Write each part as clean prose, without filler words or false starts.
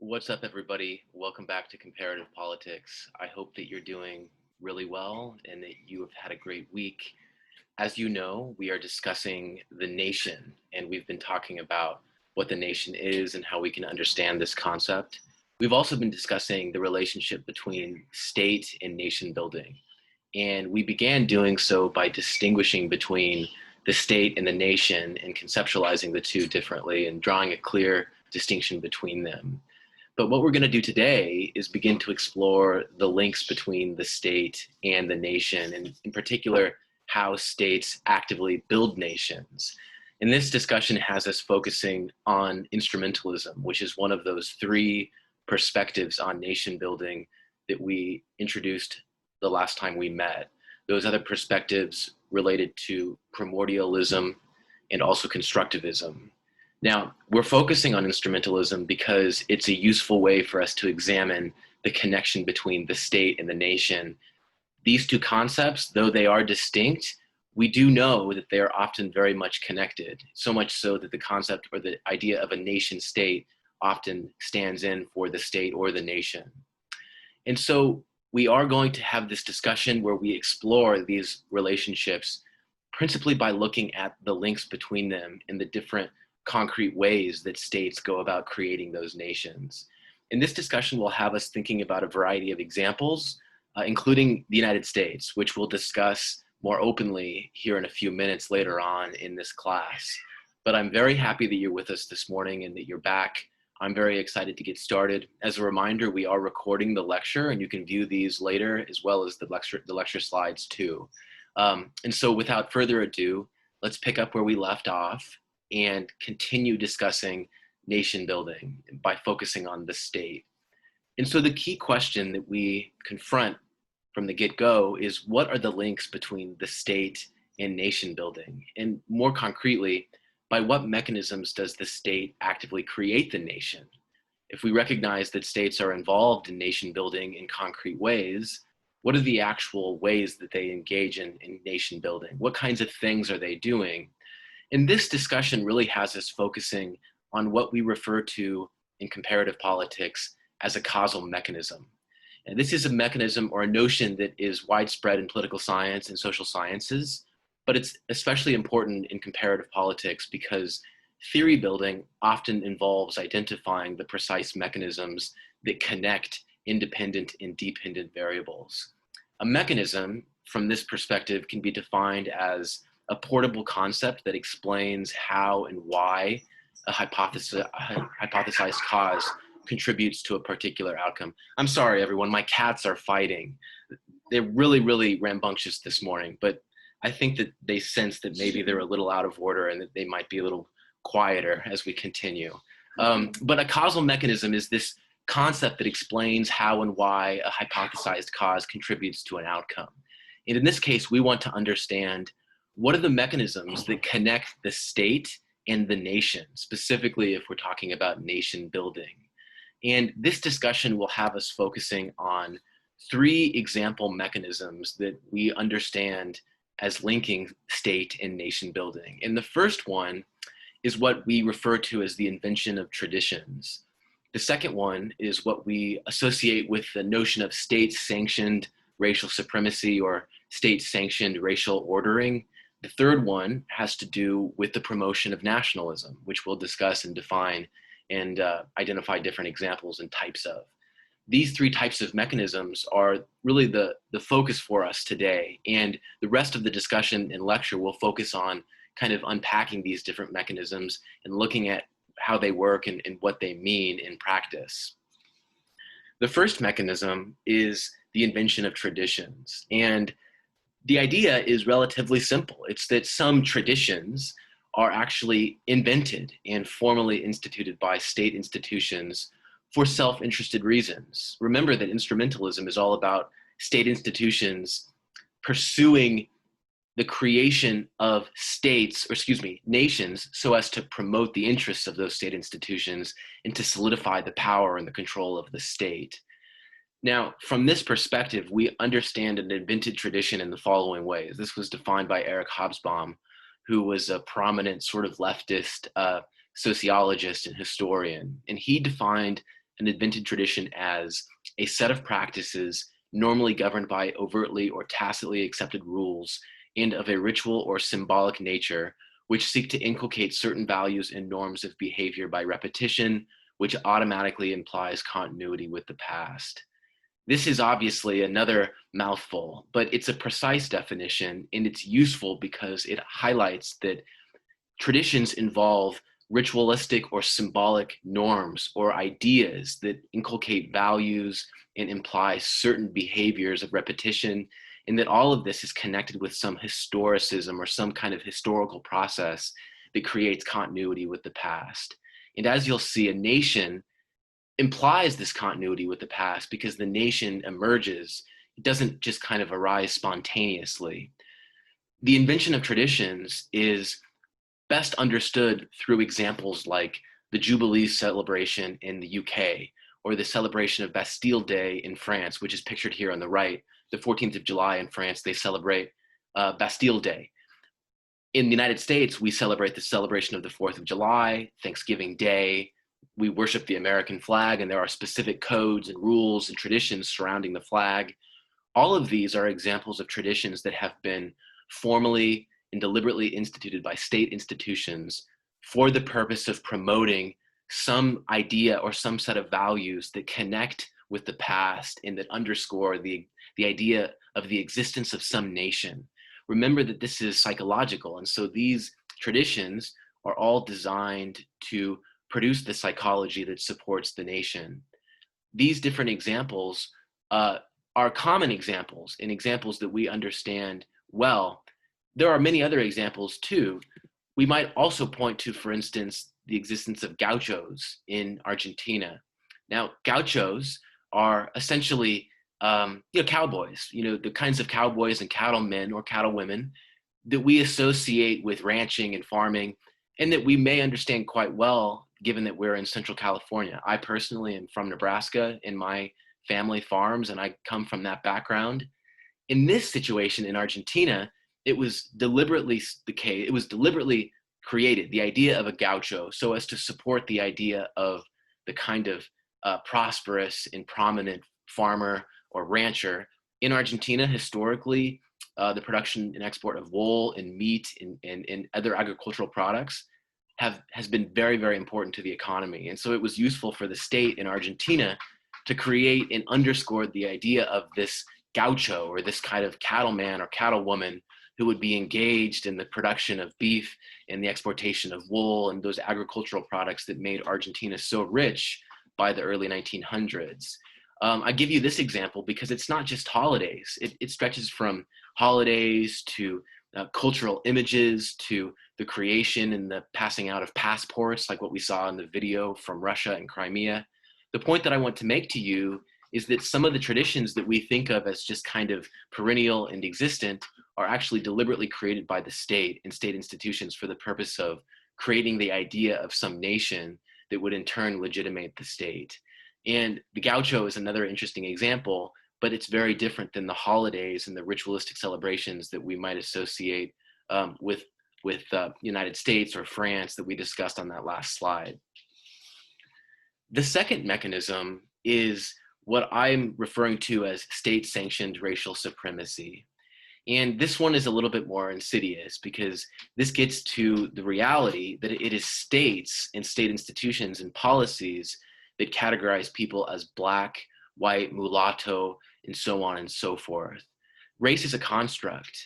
What's up, everybody? Welcome back to Comparative Politics. I hope that you're doing really well and that you have had a great week. As you know, we are discussing the nation, and we've been talking about what the nation is and how we can understand this concept. We've also been discussing the relationship between state and nation building. And we began doing so by distinguishing between the state and the nation and conceptualizing the two differently and drawing a clear distinction between them. But what we're going to do today is begin to explore the links between the state and the nation, and in particular, how states actively build nations. And this discussion has us focusing on instrumentalism, which is one of those three perspectives on nation building that we introduced the last time we met. Those other perspectives related to primordialism and also constructivism. Now, we're focusing on instrumentalism because it's a useful way for us to examine the connection between the state and the nation. These two concepts, though they are distinct, we do know that they are often very much connected, so much so that the concept or the idea of a nation state often stands in for the state or the nation. And so we are going to have this discussion where we explore these relationships principally by looking at the links between them and the different concrete ways that states go about creating those nations. And this discussion will have us thinking about a variety of examples, including the United States, which we'll discuss more openly here in a few minutes later on in this class. But I'm very happy that you're with us this morning and that you're back. I'm very excited to get started. As a reminder, we are recording the lecture and you can view these later as well as the lecture slides too. And so without further ado, let's pick up where we left off and continue discussing nation building by focusing on the state. And so the key question that we confront from the get-go is, what are the links between the state and nation building? And more concretely, by what mechanisms does the state actively create the nation? If we recognize that states are involved in nation building in concrete ways, what are the actual ways that they engage in nation building? What kinds of things are they doing? And this discussion really has us focusing on what we refer to in comparative politics as a causal mechanism. And this is a mechanism or a notion that is widespread in political science and social sciences, but it's especially important in comparative politics because theory building often involves identifying the precise mechanisms that connect independent and dependent variables. A mechanism, from this perspective, can be defined as a portable concept that explains how and why a hypothesized cause contributes to a particular outcome. I'm sorry, everyone, my cats are fighting. They're really, really rambunctious this morning, but I think that they sense that maybe they're a little out of order and that they might be a little quieter as we continue. But a causal mechanism is this concept that explains how and why a hypothesized cause contributes to an outcome. And in this case, we want to understand what are the mechanisms that connect the state and the nation, specifically if we're talking about nation building. And this discussion will have us focusing on three example mechanisms that we understand as linking state and nation building. And the first one is what we refer to as the invention of traditions. The second one is what we associate with the notion of state-sanctioned racial supremacy or state-sanctioned racial ordering. The third one has to do with the promotion of nationalism, which we'll discuss and define and identify different examples and types of. These three types of mechanisms are really the focus for us today. And the rest of the discussion and lecture will focus on kind of unpacking these different mechanisms and looking at how they work and what they mean in practice. The first mechanism is the invention of traditions. And the idea is relatively simple. It's that some traditions are actually invented and formally instituted by state institutions for self-interested reasons. Remember that instrumentalism is all about state institutions pursuing the creation of nations, so as to promote the interests of those state institutions and to solidify the power and the control of the state. Now, from this perspective, we understand an invented tradition in the following ways. This was defined by Eric Hobsbawm, who was a prominent sort of leftist sociologist and historian. And he defined an invented tradition as a set of practices normally governed by overtly or tacitly accepted rules and of a ritual or symbolic nature, which seek to inculcate certain values and norms of behavior by repetition, which automatically implies continuity with the past. This is obviously another mouthful, but it's a precise definition, and it's useful because it highlights that traditions involve ritualistic or symbolic norms or ideas that inculcate values and imply certain behaviors of repetition, and that all of this is connected with some historicism or some kind of historical process that creates continuity with the past. And as you'll see, a nation implies this continuity with the past because the nation emerges. It doesn't just kind of arise spontaneously. The invention of traditions is best understood through examples like the Jubilee celebration in the UK, or the celebration of Bastille Day in France, which is pictured here on the right. The 14th of July in France, they celebrate Bastille Day. In the United States, we celebrate the celebration of the 4th of July, Thanksgiving Day. We worship the American flag, and there are specific codes and rules and traditions surrounding the flag. All of these are examples of traditions that have been formally and deliberately instituted by state institutions for the purpose of promoting some idea or some set of values that connect with the past and that underscore the idea of the existence of some nation. Remember that this is psychological, and so these traditions are all designed to produce the psychology that supports the nation. These different examples are common examples and examples that we understand well. There are many other examples too. We might also point to, for instance, the existence of gauchos in Argentina. Now, gauchos are essentially cowboys, the kinds of cowboys and cattlemen or cattlewomen that we associate with ranching and farming, and that we may understand quite well given that we're in Central California. I personally am from Nebraska, and my family farms, and I come from that background. In this situation in Argentina, it was deliberately created, the idea of a gaucho, so as to support the idea of the kind of prosperous and prominent farmer or rancher. In Argentina, historically, the production and export of wool and meat and other agricultural products has been very, very important to the economy. And so it was useful for the state in Argentina to create and underscore the idea of this gaucho, or this kind of cattleman or cattlewoman, who would be engaged in the production of beef and the exportation of wool and those agricultural products that made Argentina so rich by the early 1900s. I give you this example because it's not just holidays. It stretches from holidays to cultural images, to the creation and the passing out of passports, like what we saw in the video from Russia and Crimea. The point that I want to make to you is that some of the traditions that we think of as just kind of perennial and existent are actually deliberately created by the state and state institutions for the purpose of creating the idea of some nation that would in turn legitimate the state. And the gaucho is another interesting example, but it's very different than the holidays and the ritualistic celebrations that we might associate with United States or France that we discussed on that last slide. The second mechanism is what I'm referring to as state-sanctioned racial supremacy. And this one is a little bit more insidious because this gets to the reality that it is states and state institutions and policies that categorize people as Black, white, mulatto, and so on and so forth. Race is a construct.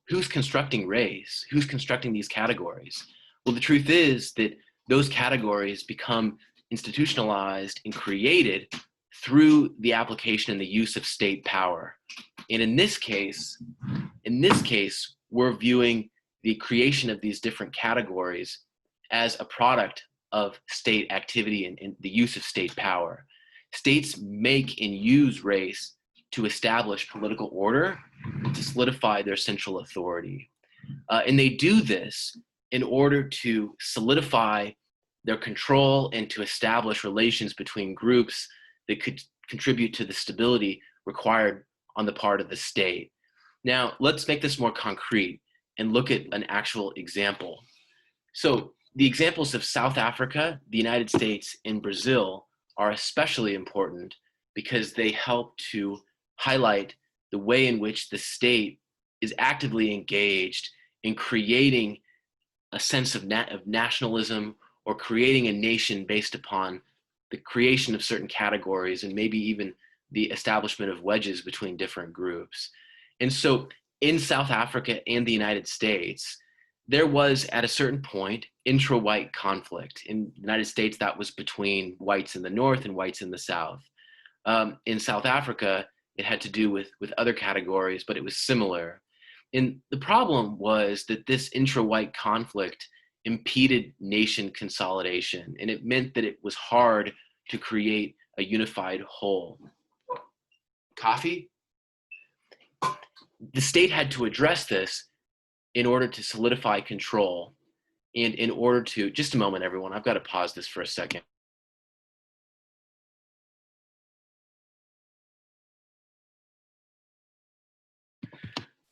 Who's constructing race? Who's constructing these categories? Well, the truth is that those categories become institutionalized and created through the application and the use of state power. And in this case, we're viewing the creation of these different categories as a product of state activity and the use of state power. States make and use race to establish political order, to solidify their central authority. And they do this in order to solidify their control and to establish relations between groups that could contribute to the stability required on the part of the state. Now, let's make this more concrete and look at an actual example. So the examples of South Africa, the United States, and Brazil are especially important because they help to highlight the way in which the state is actively engaged in creating a sense of nationalism, or creating a nation based upon the creation of certain categories and maybe even the establishment of wedges between different groups. And so in South Africa and the United States, there was at a certain point intra-white conflict. In the United States, that was between whites in the North and whites in the South. In South Africa, it had to do with other categories, but it was similar. And the problem was that this intra-white conflict impeded nation consolidation, and it meant that it was hard to create a unified whole. Coffee? The state had to address this in order to solidify control, and in order to, just a moment, everyone, I've got to pause this for a second.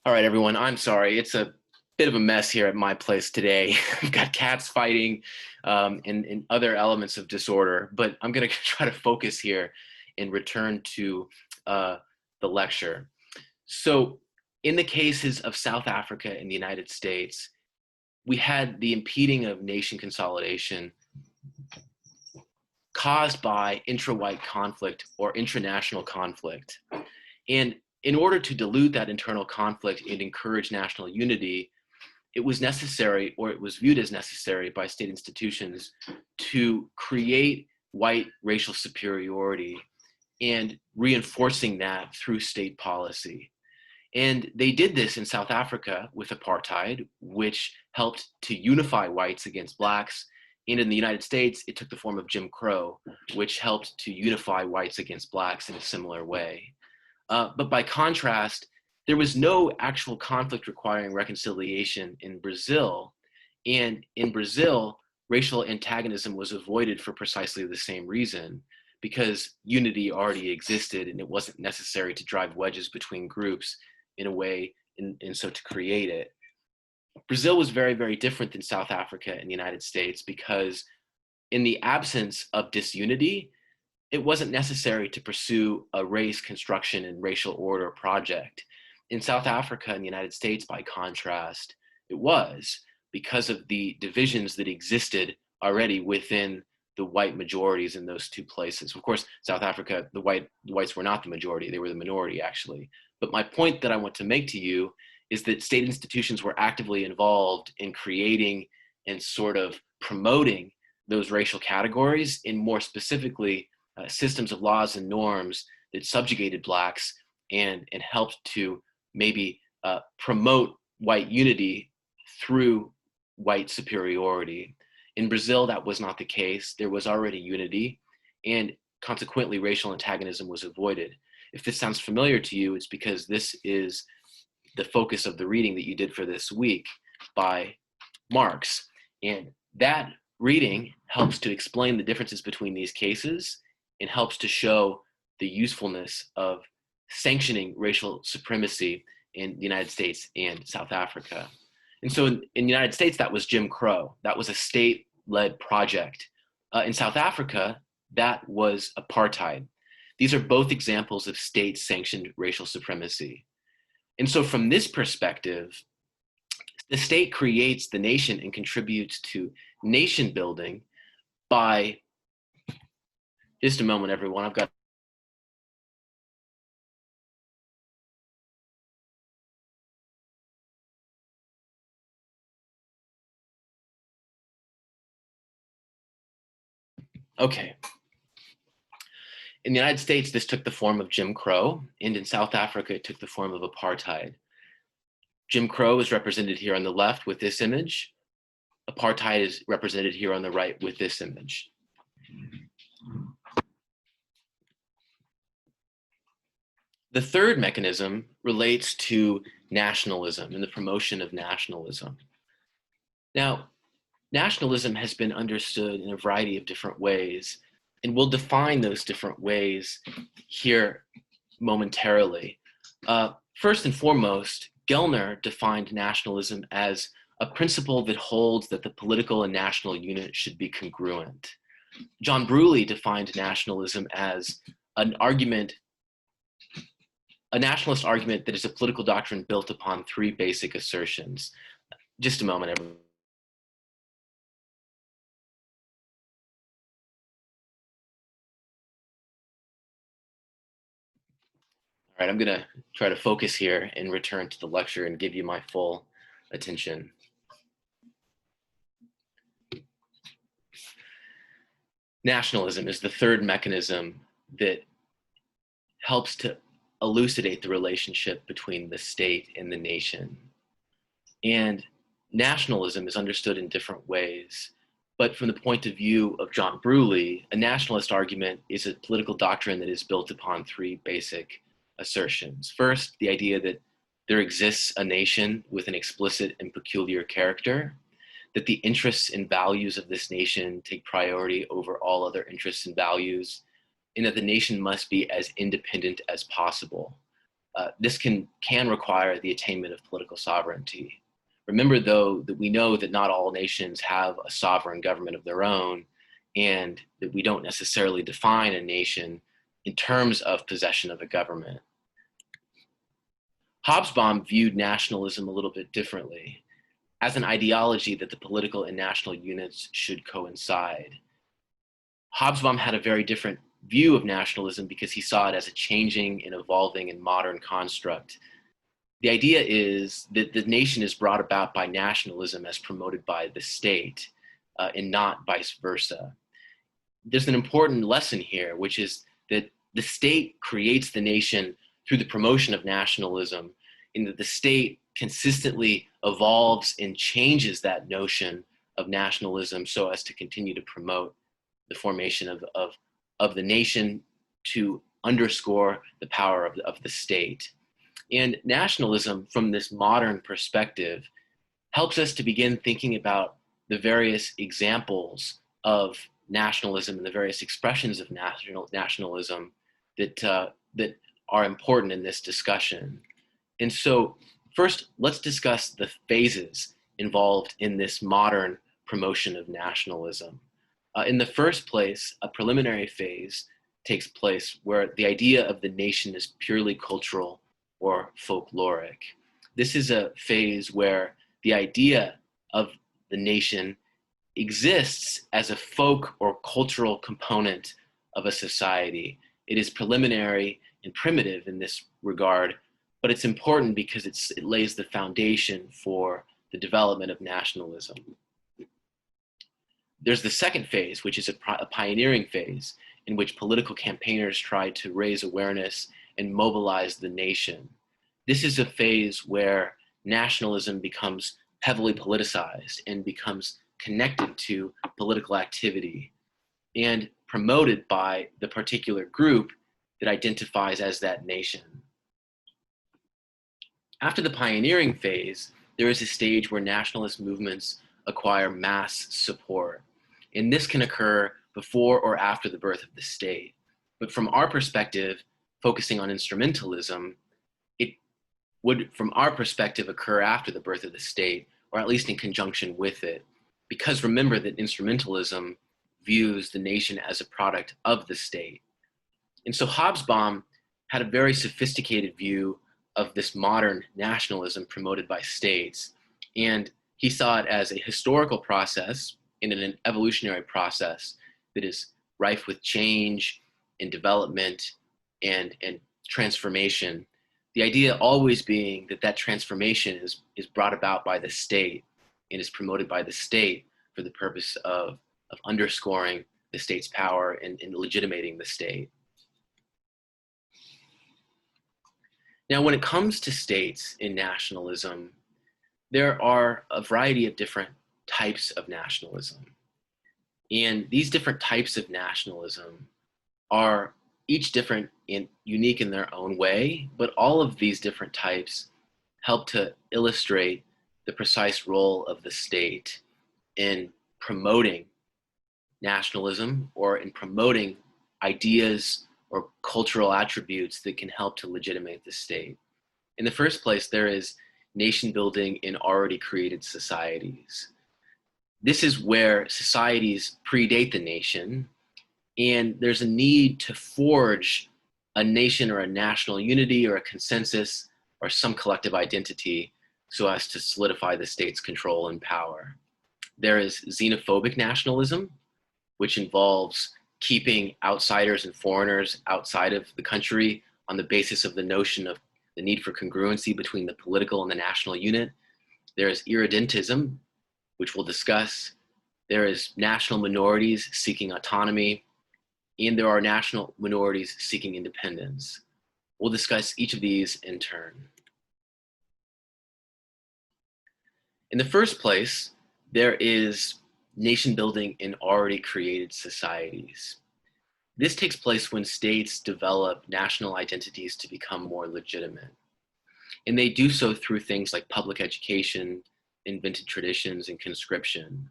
All right, everyone, I'm sorry. It's a bit of a mess here at my place today. We've got cats fighting and other elements of disorder, but I'm going to try to focus here and return to the lecture. So in the cases of South Africa and the United States, we had the impeding of nation consolidation caused by intra-white conflict or intranational conflict. And in order to dilute that internal conflict and encourage national unity, it was necessary, or it was viewed as necessary by state institutions, to create white racial superiority and reinforcing that through state policy. And they did this in South Africa with apartheid, which helped to unify whites against blacks. And in the United States, it took the form of Jim Crow, which helped to unify whites against blacks in a similar way. But by contrast, there was no actual conflict requiring reconciliation in Brazil. And in Brazil, racial antagonism was avoided for precisely the same reason, because unity already existed and it wasn't necessary to drive wedges between groups in a way, and so to create it. Brazil was very, very different than South Africa and the United States, because in the absence of disunity, it wasn't necessary to pursue a race construction and racial order project. In South Africa and the United States, by contrast, it was, because of the divisions that existed already within the white majorities in those two places. Of course, South Africa, the whites were not the majority, they were the minority actually. But my point that I want to make to you is that state institutions were actively involved in creating and sort of promoting those racial categories, in more specifically systems of laws and norms that subjugated blacks and helped to maybe promote white unity through white superiority. In Brazil, that was not the case. There was already unity, and consequently, racial antagonism was avoided. If this sounds familiar to you, it's because this is the focus of the reading that you did for this week by Marx. And that reading helps to explain the differences between these cases and helps to show the usefulness of sanctioning racial supremacy in the United States and South Africa. And so in the United States, that was Jim Crow. That was a state-led project. In South Africa, that was apartheid. These are both examples of state-sanctioned racial supremacy. And so from this perspective, the state creates the nation and contributes to nation building by, just a moment, everyone, I've got okay. In the United States, this took the form of Jim Crow, and in South Africa, it took the form of apartheid. Jim Crow is represented here on the left with this image. Apartheid is represented here on the right with this image. The third mechanism relates to nationalism and the promotion of nationalism. Now, nationalism has been understood in a variety of different ways, and we'll define those different ways here momentarily. First and foremost, Gellner defined nationalism as a principle that holds that the political and national unit should be congruent. John Brewley defined nationalism as an argument, a nationalist argument that is a political doctrine built upon three basic assertions. Just a moment, everyone. All right, I'm going to try to focus here and return to the lecture and give you my full attention. Nationalism is the third mechanism that helps to elucidate the relationship between the state and the nation. And nationalism is understood in different ways. But from the point of view of John Brewley, a nationalist argument is a political doctrine that is built upon three basic assertions. First, the idea that there exists a nation with an explicit and peculiar character, that the interests and values of this nation take priority over all other interests and values, and that the nation must be as independent as possible. This can require the attainment of political sovereignty. Remember, though, that we know that not all nations have a sovereign government of their own, and that we don't necessarily define a nation in terms of possession of a government. Hobsbawm viewed nationalism a little bit differently, as an ideology that the political and national units should coincide. Hobsbawm had a very different view of nationalism because he saw it as a changing and evolving and modern construct. The idea is that the nation is brought about by nationalism as promoted by the state, and not vice versa. There's an important lesson here, which is that the state creates the nation through the promotion of nationalism, in that the state consistently evolves and changes that notion of nationalism so as to continue to promote the formation of the nation, to underscore the power of the state. And nationalism, from this modern perspective, helps us to begin thinking about the various examples of nationalism and the various expressions of nationalism that are important in this discussion. And so first, let's discuss the phases involved in this modern promotion of nationalism. In the first place, a preliminary phase takes place where the idea of the nation is purely cultural or folkloric. This is a phase where the idea of the nation exists as a folk or cultural component of a society. It is preliminary and primitive in this regard, but it's important because it lays the foundation for the development of nationalism. There's the second phase, which is a pioneering phase in which political campaigners try to raise awareness and mobilize the nation. This is a phase where nationalism becomes heavily politicized and becomes connected to political activity and promoted by the particular group that identifies as that nation. After the pioneering phase, there is a stage where nationalist movements acquire mass support. And this can occur before or after the birth of the state. But from our perspective, focusing on instrumentalism, it would, from our perspective, occur after the birth of the state, or at least in conjunction with it. Because remember that instrumentalism views the nation as a product of the state. And so Hobsbawm had a very sophisticated view of this modern nationalism promoted by states. And he saw it as a historical process in an evolutionary process that is rife with change and development and transformation. The idea always being that that transformation is brought about by the state and is promoted by the state for the purpose of underscoring the state's power and legitimating the state. Now, when it comes to states in nationalism, there are a variety of different types of nationalism. And these different types of nationalism are each different and unique in their own way, but all of these different types help to illustrate the precise role of the state in promoting nationalism or in promoting ideas or cultural attributes that can help to legitimate the state. In the first place, there is nation building in already created societies. This is where societies predate the nation, and there's a need to forge a nation or a national unity or a consensus or some collective identity so as to solidify the state's control and power. There is xenophobic nationalism, which involves keeping outsiders and foreigners outside of the country on the basis of the notion of the need for congruency between the political and the national unit. There is irredentism, which we'll discuss. There is national minorities seeking autonomy, and there are national minorities seeking independence. We'll discuss each of these in turn. In the first place, there is nation building in already created societies. This takes place when states develop national identities to become more legitimate. And they do so through things like public education, invented traditions, and conscription.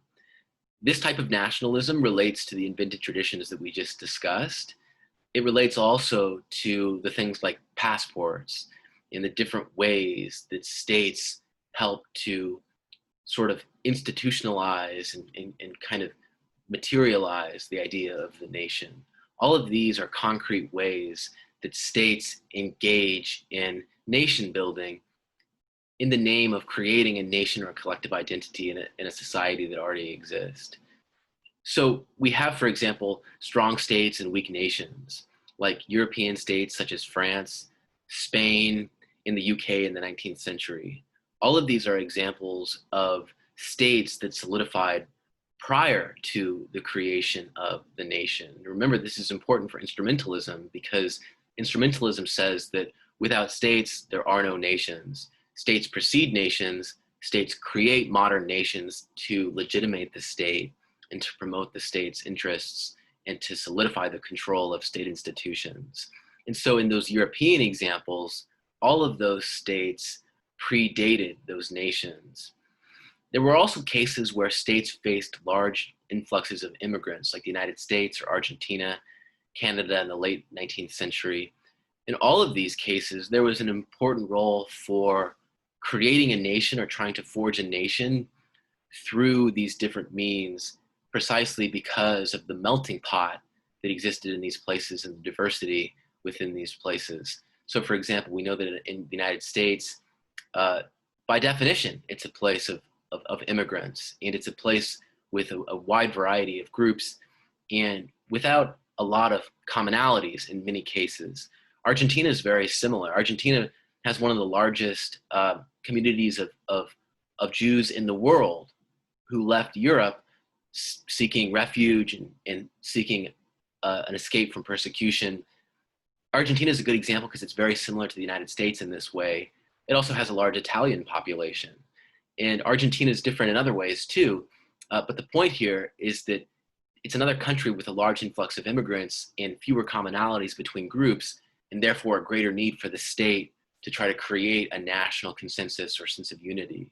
This type of nationalism relates to the invented traditions that we just discussed. It relates also to the things like passports and the different ways that states help to sort of institutionalize and kind of materialize the idea of the nation. All of these are concrete ways that states engage in nation building in the name of creating a nation or a collective identity in a society that already exists. So we have, for example, strong states and weak nations, like European states such as France, Spain, in the UK in the 19th century. All of these are examples of states that solidified prior to the creation of the nation. Remember, this is important for instrumentalism because instrumentalism says that without states, there are no nations. States precede nations, states create modern nations to legitimate the state and to promote the state's interests and to solidify the control of state institutions. And so in those European examples, all of those states predated those nations. There were also cases where states faced large influxes of immigrants, like the United States or Argentina, Canada in the late 19th century. In all of these cases, there was an important role for creating a nation or trying to forge a nation through these different means, precisely because of the melting pot that existed in these places and the diversity within these places. So for example, we know that in the United States, by definition, it's a place of immigrants, and it's a place with a wide variety of groups and without a lot of commonalities in many cases. Argentina is very similar. Argentina has one of the largest communities of Jews in the world who left Europe seeking refuge and seeking an escape from persecution. Argentina is a good example because it's very similar to the United States in this way. It also has a large Italian population. And Argentina is different in other ways too. But the point here is that it's another country with a large influx of immigrants and fewer commonalities between groups, and therefore a greater need for the state to try to create a national consensus or sense of unity.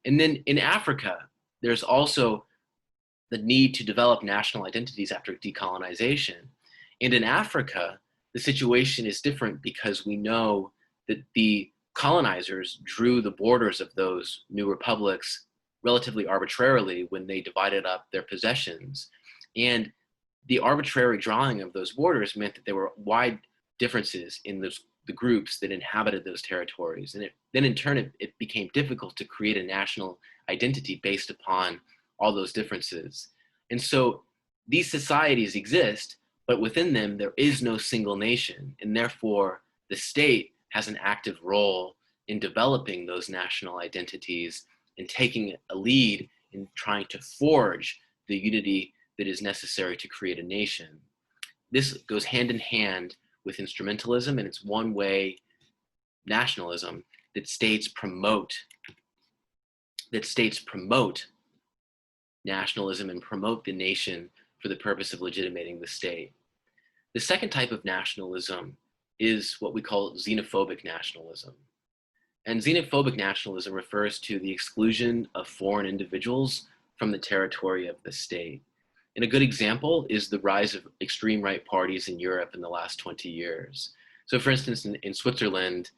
And then in Africa, there's also the need to develop national identities after decolonization. And in Africa, the situation is different because we know that the colonizers drew the borders of those new republics relatively arbitrarily when they divided up their possessions. And the arbitrary drawing of those borders meant that there were wide differences in the groups that inhabited those territories. And then in turn, it became difficult to create a national identity based upon all those differences. And so these societies exist, but within them, there is no single nation. And therefore, the state has an active role in developing those national identities and taking a lead in trying to forge the unity that is necessary to create a nation. This goes hand in hand with instrumentalism, and it's one way, nationalism, that states promote nationalism and promote the nation for the purpose of legitimating the state. The second type of nationalism is what we call xenophobic nationalism. And xenophobic nationalism refers to the exclusion of foreign individuals from the territory of the state. And a good example is the rise of extreme right parties in Europe in the last 20 years. So for instance, in Switzerland,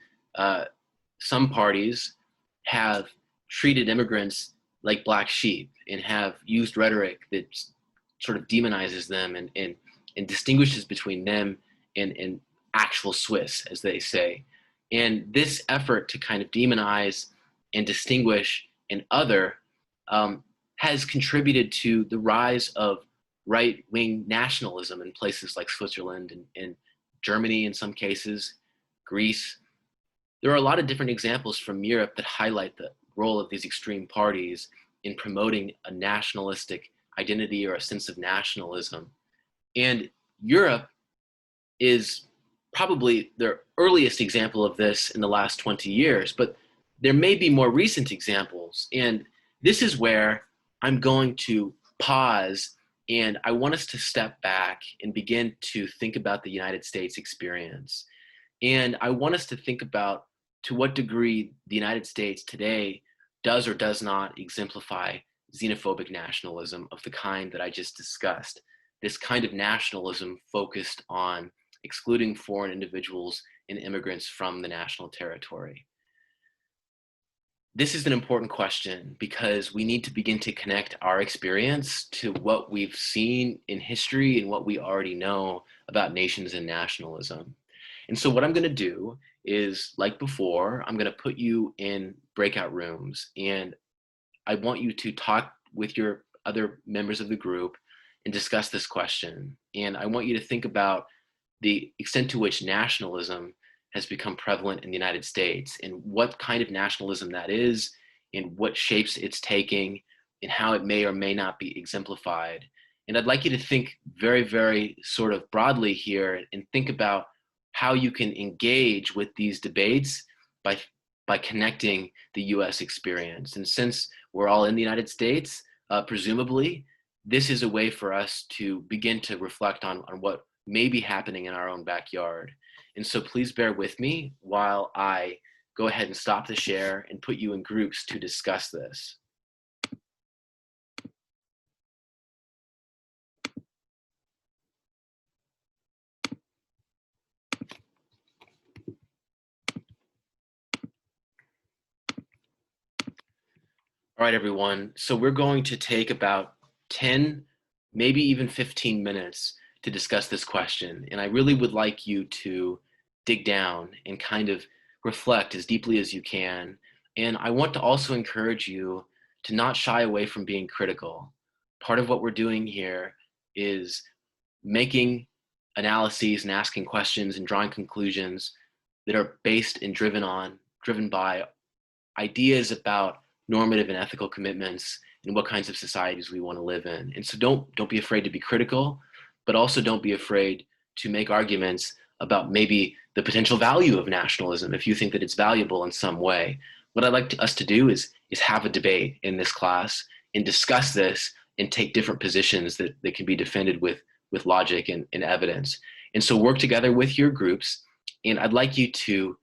some parties have treated immigrants like black sheep and have used rhetoric that sort of demonizes them and distinguishes between them and actual Swiss, as they say. And this effort to kind of demonize and distinguish an other has contributed to the rise of right-wing nationalism in places like Switzerland and Germany in some cases, Greece. There are a lot of different examples from Europe that highlight the role of these extreme parties in promoting a nationalistic identity or a sense of nationalism. And Europe is probably the earliest example of this in the last 20 years, but there may be more recent examples. And this is where I'm going to pause and I want us to step back and begin to think about the United States experience. And I want us to think about to what degree the United States today does or does not exemplify xenophobic nationalism of the kind that I just discussed. This kind of nationalism focused on excluding foreign individuals and immigrants from the national territory. This is an important question because we need to begin to connect our experience to what we've seen in history and what we already know about nations and nationalism. And so what I'm going to do is, like before, I'm going to put you in breakout rooms and I want you to talk with your other members of the group and discuss this question. And I want you to think about the extent to which nationalism has become prevalent in the United States and what kind of nationalism that is and what shapes it's taking and how it may or may not be exemplified. And I'd like you to think very, very sort of broadly here and think about how you can engage with these debates by connecting the US experience. And since we're all in the United States, presumably, this is a way for us to begin to reflect on what may be happening in our own backyard. And so please bear with me while I go ahead and stop the share and put you in groups to discuss this. All right, everyone. So we're going to take about 10, maybe even 15 minutes to discuss this question. And I really would like you to dig down and kind of reflect as deeply as you can. And I want to also encourage you to not shy away from being critical. Part of what we're doing here is making analyses and asking questions and drawing conclusions that are based and driven by ideas about normative and ethical commitments and what kinds of societies we want to live in. And so don't be afraid to be critical, but also don't be afraid to make arguments about maybe the potential value of nationalism if you think that it's valuable in some way. What I'd like us to do is have a debate in this class and discuss this and take different positions that can be defended with logic and evidence. And so work together with your groups. And I'd like you to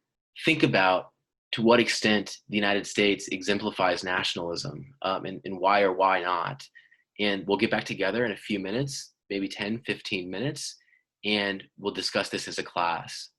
think about to what extent the United States exemplifies nationalism and why or why not. And we'll get back together in a few minutes, maybe 10, 15 minutes, and we'll discuss this as a class.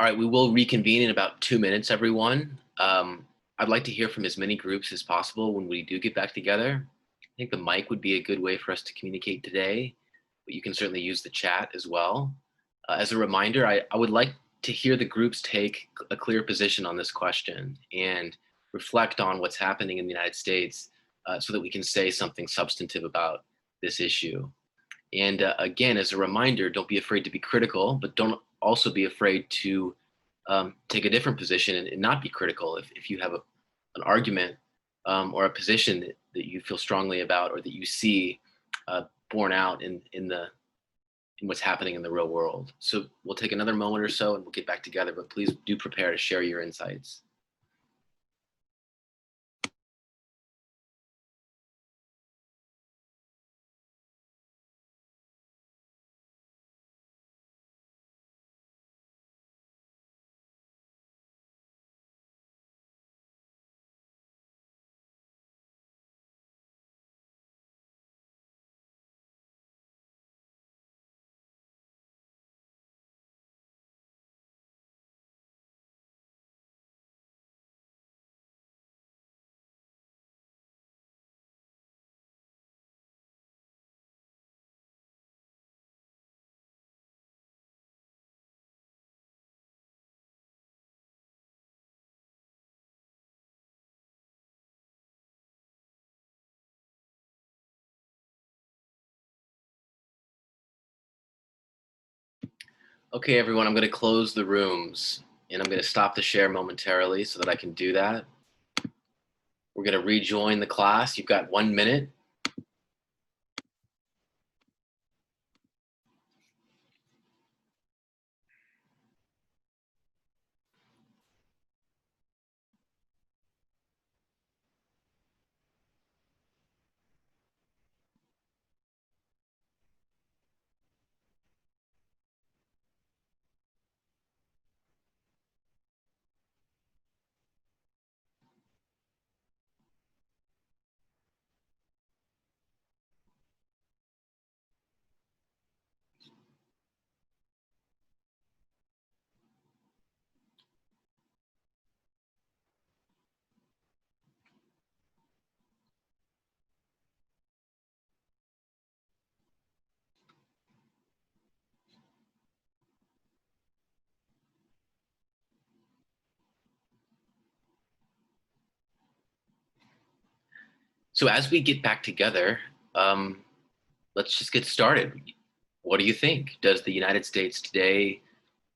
All right, we will reconvene in about 2 minutes, everyone. I'd like to hear from as many groups as possible when we do get back together. I think the mic would be a good way for us to communicate today, but you can certainly use the chat as well. As a reminder, I would like to hear the groups take a clear position on this question and reflect on what's happening in the United States so that we can say something substantive about this issue. And again, as a reminder, don't be afraid to be critical, but don't also be afraid to take a different position and not be critical. If you have an argument or a position that you feel strongly about or that you see borne out in what's happening in the real world. So we'll take another moment or so and we'll get back together, but please do prepare to share your insights. Okay, everyone, I'm going to close the rooms and I'm going to stop the share momentarily so that I can do that. We're going to rejoin the class. You've got 1 minute. So as we get back together, let's just get started. What do you think? Does the United States today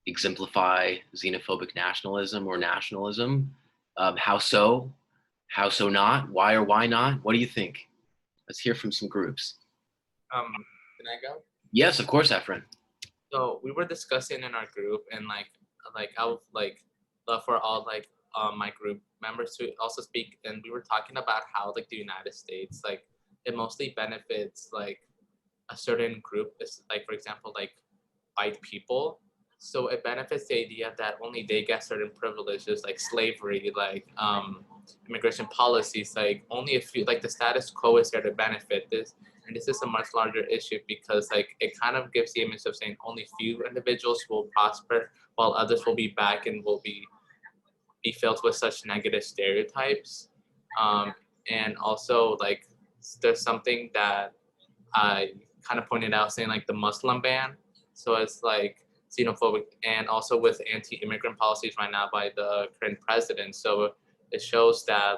exemplify xenophobic nationalism or nationalism? How so? How so not? Why or why not? What do you think? Let's hear from some groups. Can I go? Yes, of course, Efren. So we were discussing in our group, and I would love for all my group members to also speak, and we were talking about how the United States it mostly benefits a certain group, is for example white people. So it benefits the idea that only they get certain privileges like slavery, immigration policies, only if you the status quo is there to benefit this. And this is a much larger issue because it kind of gives the image of saying only few individuals will prosper while others will be back and will be filled with such negative stereotypes. And also there's something that I kind of pointed out saying the Muslim ban. So it's xenophobic, and also with anti-immigrant policies right now by the current president. So it shows that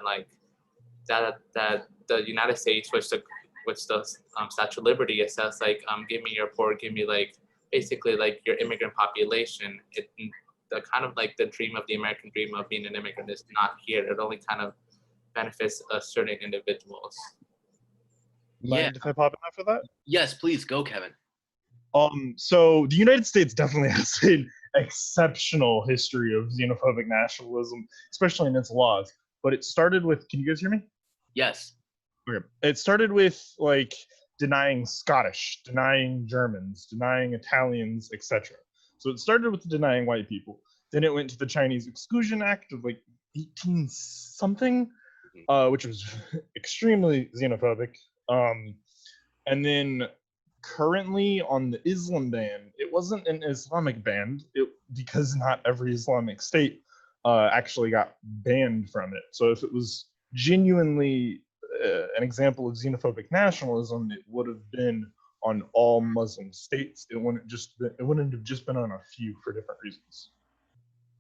that the United States, which the Statue of Liberty, it says give me your poor, give me basically your immigrant population. The kind of the dream of the American dream of being an immigrant is not here. It only kind of benefits certain individuals. Yeah. Mind if I pop in after that? Yes, please go, Kevin. So the United States definitely has an exceptional history of xenophobic nationalism, especially in its laws. But it started with, can you guys hear me? Yes. Okay. It started with denying Scottish, denying Germans, denying Italians, etc. So it started with denying white people. Then it went to the Chinese Exclusion Act of 18 something, which was extremely xenophobic. And then currently on the Islam ban, it wasn't an Islamic ban, because not every Islamic state actually got banned from it. So if it was genuinely an example of xenophobic nationalism, it would have been on all Muslim states. It wouldn't have just been on a few for different reasons.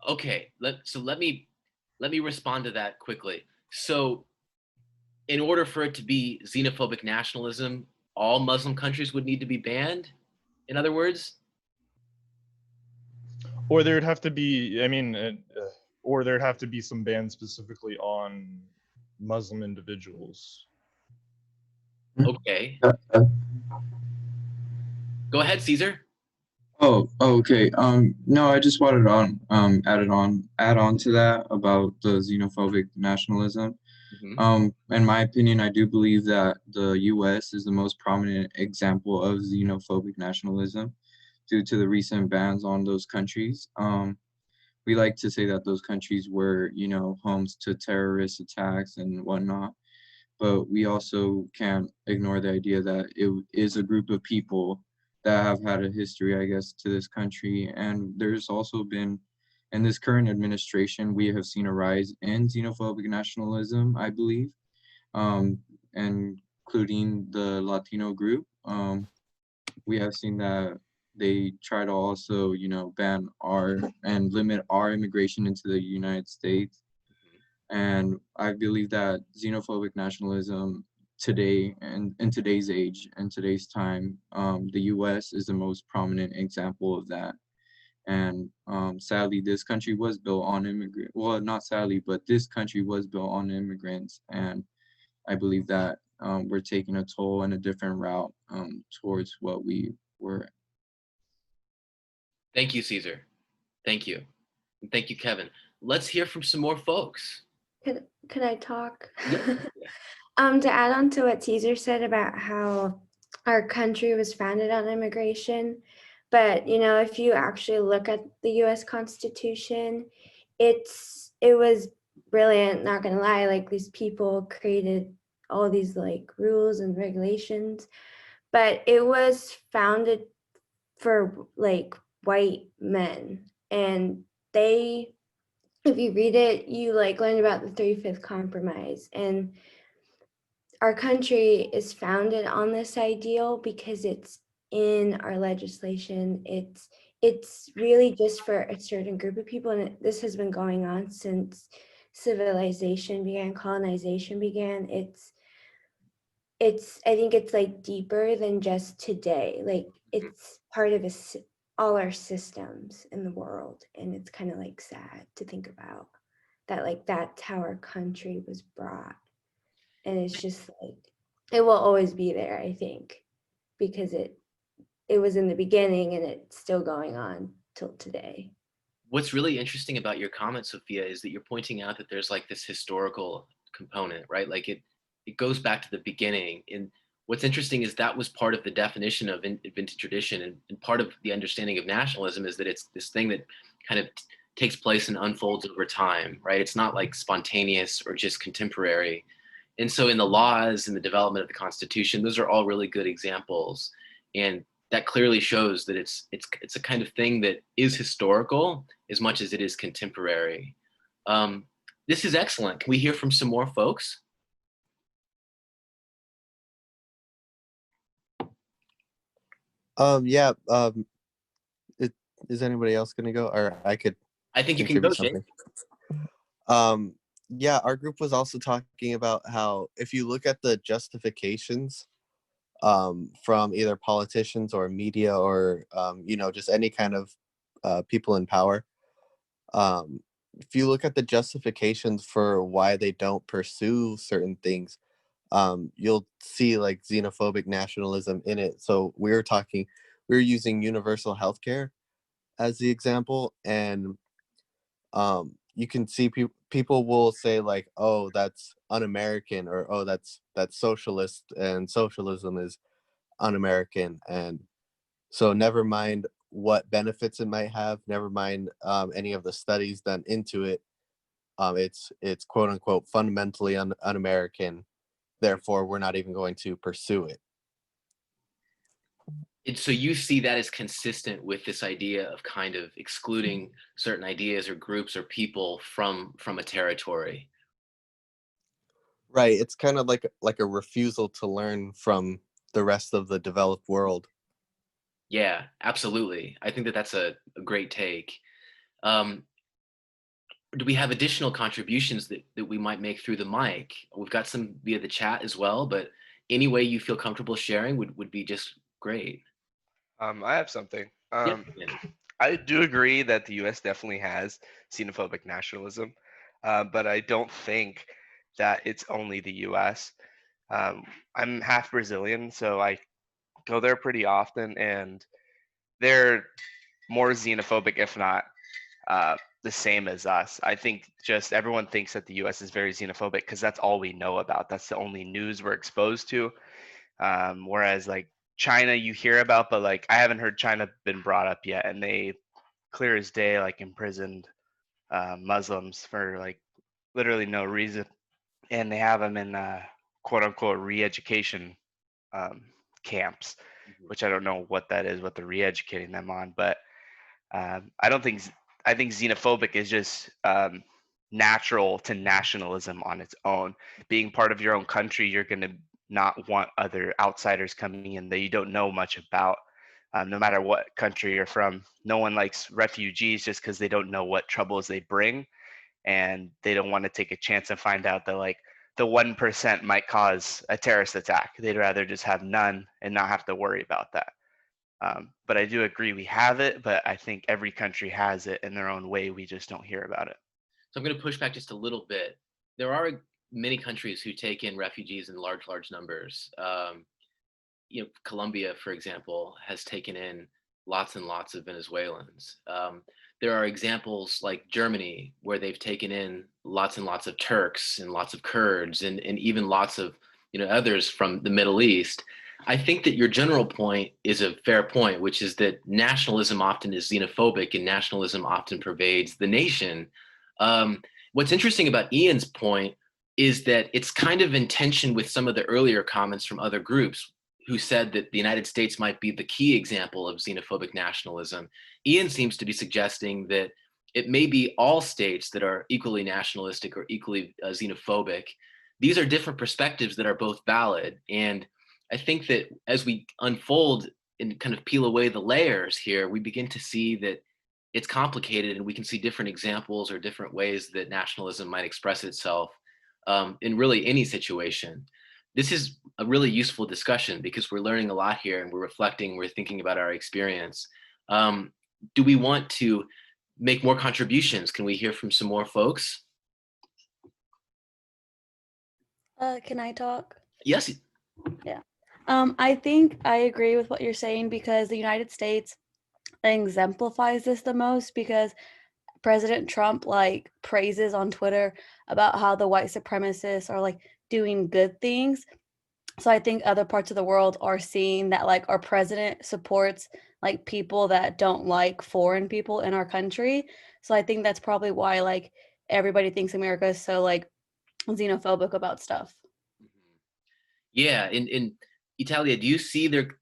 Okay, let me respond to that quickly. So, in order for it to be xenophobic nationalism, all Muslim countries would need to be banned. In other words, Or there'd have to be, or there'd have to be some bans specifically on Muslim individuals. okay, go ahead, Caesar. Okay. No, I just wanted to add on to that about the xenophobic nationalism. In my opinion, I do believe that the U.S. is the most prominent example of xenophobic nationalism due to the recent bans on those countries. We like to say that those countries were, homes to terrorist attacks and whatnot, but we also can't ignore the idea that it is a group of people that have had a history, I guess, to this country. And there's also been, in this current administration, we have seen a rise in xenophobic nationalism, I believe, including the Latino group. We have seen that they try to also, ban and limit our immigration into the United States. And I believe that xenophobic nationalism today and in today's age and today's time, the U.S. is the most prominent example of that. And sadly, this country was built on immigrants. Well, not sadly, but this country was built on immigrants. And I believe that we're taking a toll and a different route towards what we were. Thank you, Caesar. Thank you. And thank you, Kevin. Let's hear from some more folks. Could I talk? Yeah. To add on to what Caesar said about how our country was founded on immigration, but if you actually look at the U.S. Constitution, it was brilliant. Not gonna lie, like these people created all these like rules and regulations, but it was founded for like white men, and they, if you read it, you like learn about the 35th Compromise, and our country is founded on this ideal because it's in our legislation. It's really just for a certain group of people, and this has been going on since civilization began, colonization began. I think it's like deeper than just today. Like it's part of all our systems in the world, and it's kind of like sad to think about that. Like that's how our country was brought, and it's just like it will always be there, I think, because it was in the beginning and it's still going on till today. What's really interesting about your comment, Sophia, is that you're pointing out that there's like this historical component, right? Like it goes back to the beginning. And what's interesting is that was part of the definition of invented tradition, and part of the understanding of nationalism is that it's this thing that kind of takes place and unfolds over time, right? It's not like spontaneous or just contemporary. And so in the laws and the development of the Constitution, those are all really good examples. And that clearly shows that it's a kind of thing that is historical as much as it is contemporary. This is excellent. Can we hear from some more folks? Yeah. Is anybody else gonna go, or I could? I think you can go, Jake. Yeah, our group was also talking about how if you look at the justifications from either politicians or media or just any kind of people in power, if you look at the justifications for why they don't pursue certain things, you'll see like xenophobic nationalism in it. So we were using universal healthcare as the example, and you can see people will say like, oh, that's un-American, or oh, that's socialist, and socialism is un-American. And so never mind what benefits it might have, never mind any of the studies done into it, it's quote unquote fundamentally un-American, therefore we're not even going to pursue it. And so you see that as consistent with this idea of kind of excluding certain ideas or groups or people from a territory. Right. It's kind of like a refusal to learn from the rest of the developed world. Yeah, absolutely. I think that that's a great take. Um, do we have additional contributions that we might make through the mic? We've got some via the chat as well, but any way you feel comfortable sharing would be just great. I have something. Yeah. I do agree that the U.S. definitely has xenophobic nationalism, but I don't think that it's only the U.S. I'm half Brazilian, so I go there pretty often, and they're more xenophobic, if not the same as us. I think just everyone thinks that the U.S. is very xenophobic because that's all we know about. That's the only news we're exposed to. Whereas like China, you hear about, but like I haven't heard China been brought up yet, and they clear as day like imprisoned Muslims for like literally no reason, and they have them in quote unquote re-education um, camps, which I don't know what that is, what they're re-educating them on, but I don't think I think xenophobic is just natural to nationalism on its own. Being part of your own country, you're going to not want other outsiders coming in that you don't know much about. No matter what country you're from, no one likes refugees just because they don't know what troubles they bring, and they don't want to take a chance and find out that like the 1% might cause a terrorist attack. They'd rather just have none and not have to worry about that. But I do agree we have it, but I think every country has it in their own way. We just don't hear about it. So I'm going to push back just a little bit. There are many countries who take in refugees in large numbers. Colombia, for example, has taken in lots and lots of Venezuelans. There are examples like Germany, where they've taken in lots and lots of Turks and lots of Kurds and even lots of others from the Middle East. I think that your general point is a fair point, which is that nationalism often is xenophobic and nationalism often pervades the nation. What's interesting about Ian's point is that it's kind of in tension with some of the earlier comments from other groups who said that the United States might be the key example of xenophobic nationalism. Ian seems to be suggesting that it may be all states that are equally nationalistic or equally xenophobic. These are different perspectives that are both valid. And I think that as we unfold and kind of peel away the layers here, we begin to see that it's complicated and we can see different examples or different ways that nationalism might express itself in really any situation. This is a really useful discussion because we're learning a lot here and we're reflecting, we're thinking about our experience. Do we want to make more contributions? Can we hear from some more folks? Can I talk? Yes. Yeah. I think I agree with what you're saying because the United States exemplifies this the most because President Trump like praises on Twitter about how the white supremacists are like doing good things. So I think other parts of the world are seeing that like our president supports like people that don't like foreign people in our country. So I think that's probably why like everybody thinks America is so like xenophobic about stuff. Yeah, in Italia, do you see there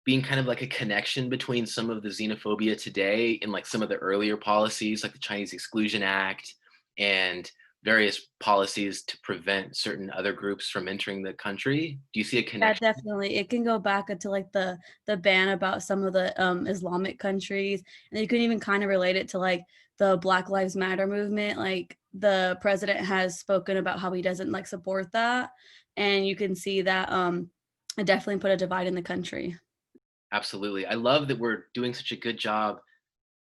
being kind of like a connection between some of the xenophobia today and like some of the earlier policies, like the Chinese Exclusion Act and various policies to prevent certain other groups from entering the country? Do you see a Yeah, connection? definitely. It can go back into like the ban about some of the Islamic countries, and you can even kind of relate it to like the Black Lives Matter movement. Like the president has spoken about how he doesn't like support that, and you can see that it definitely put a divide in the country. Absolutely. I love that we're doing such a good job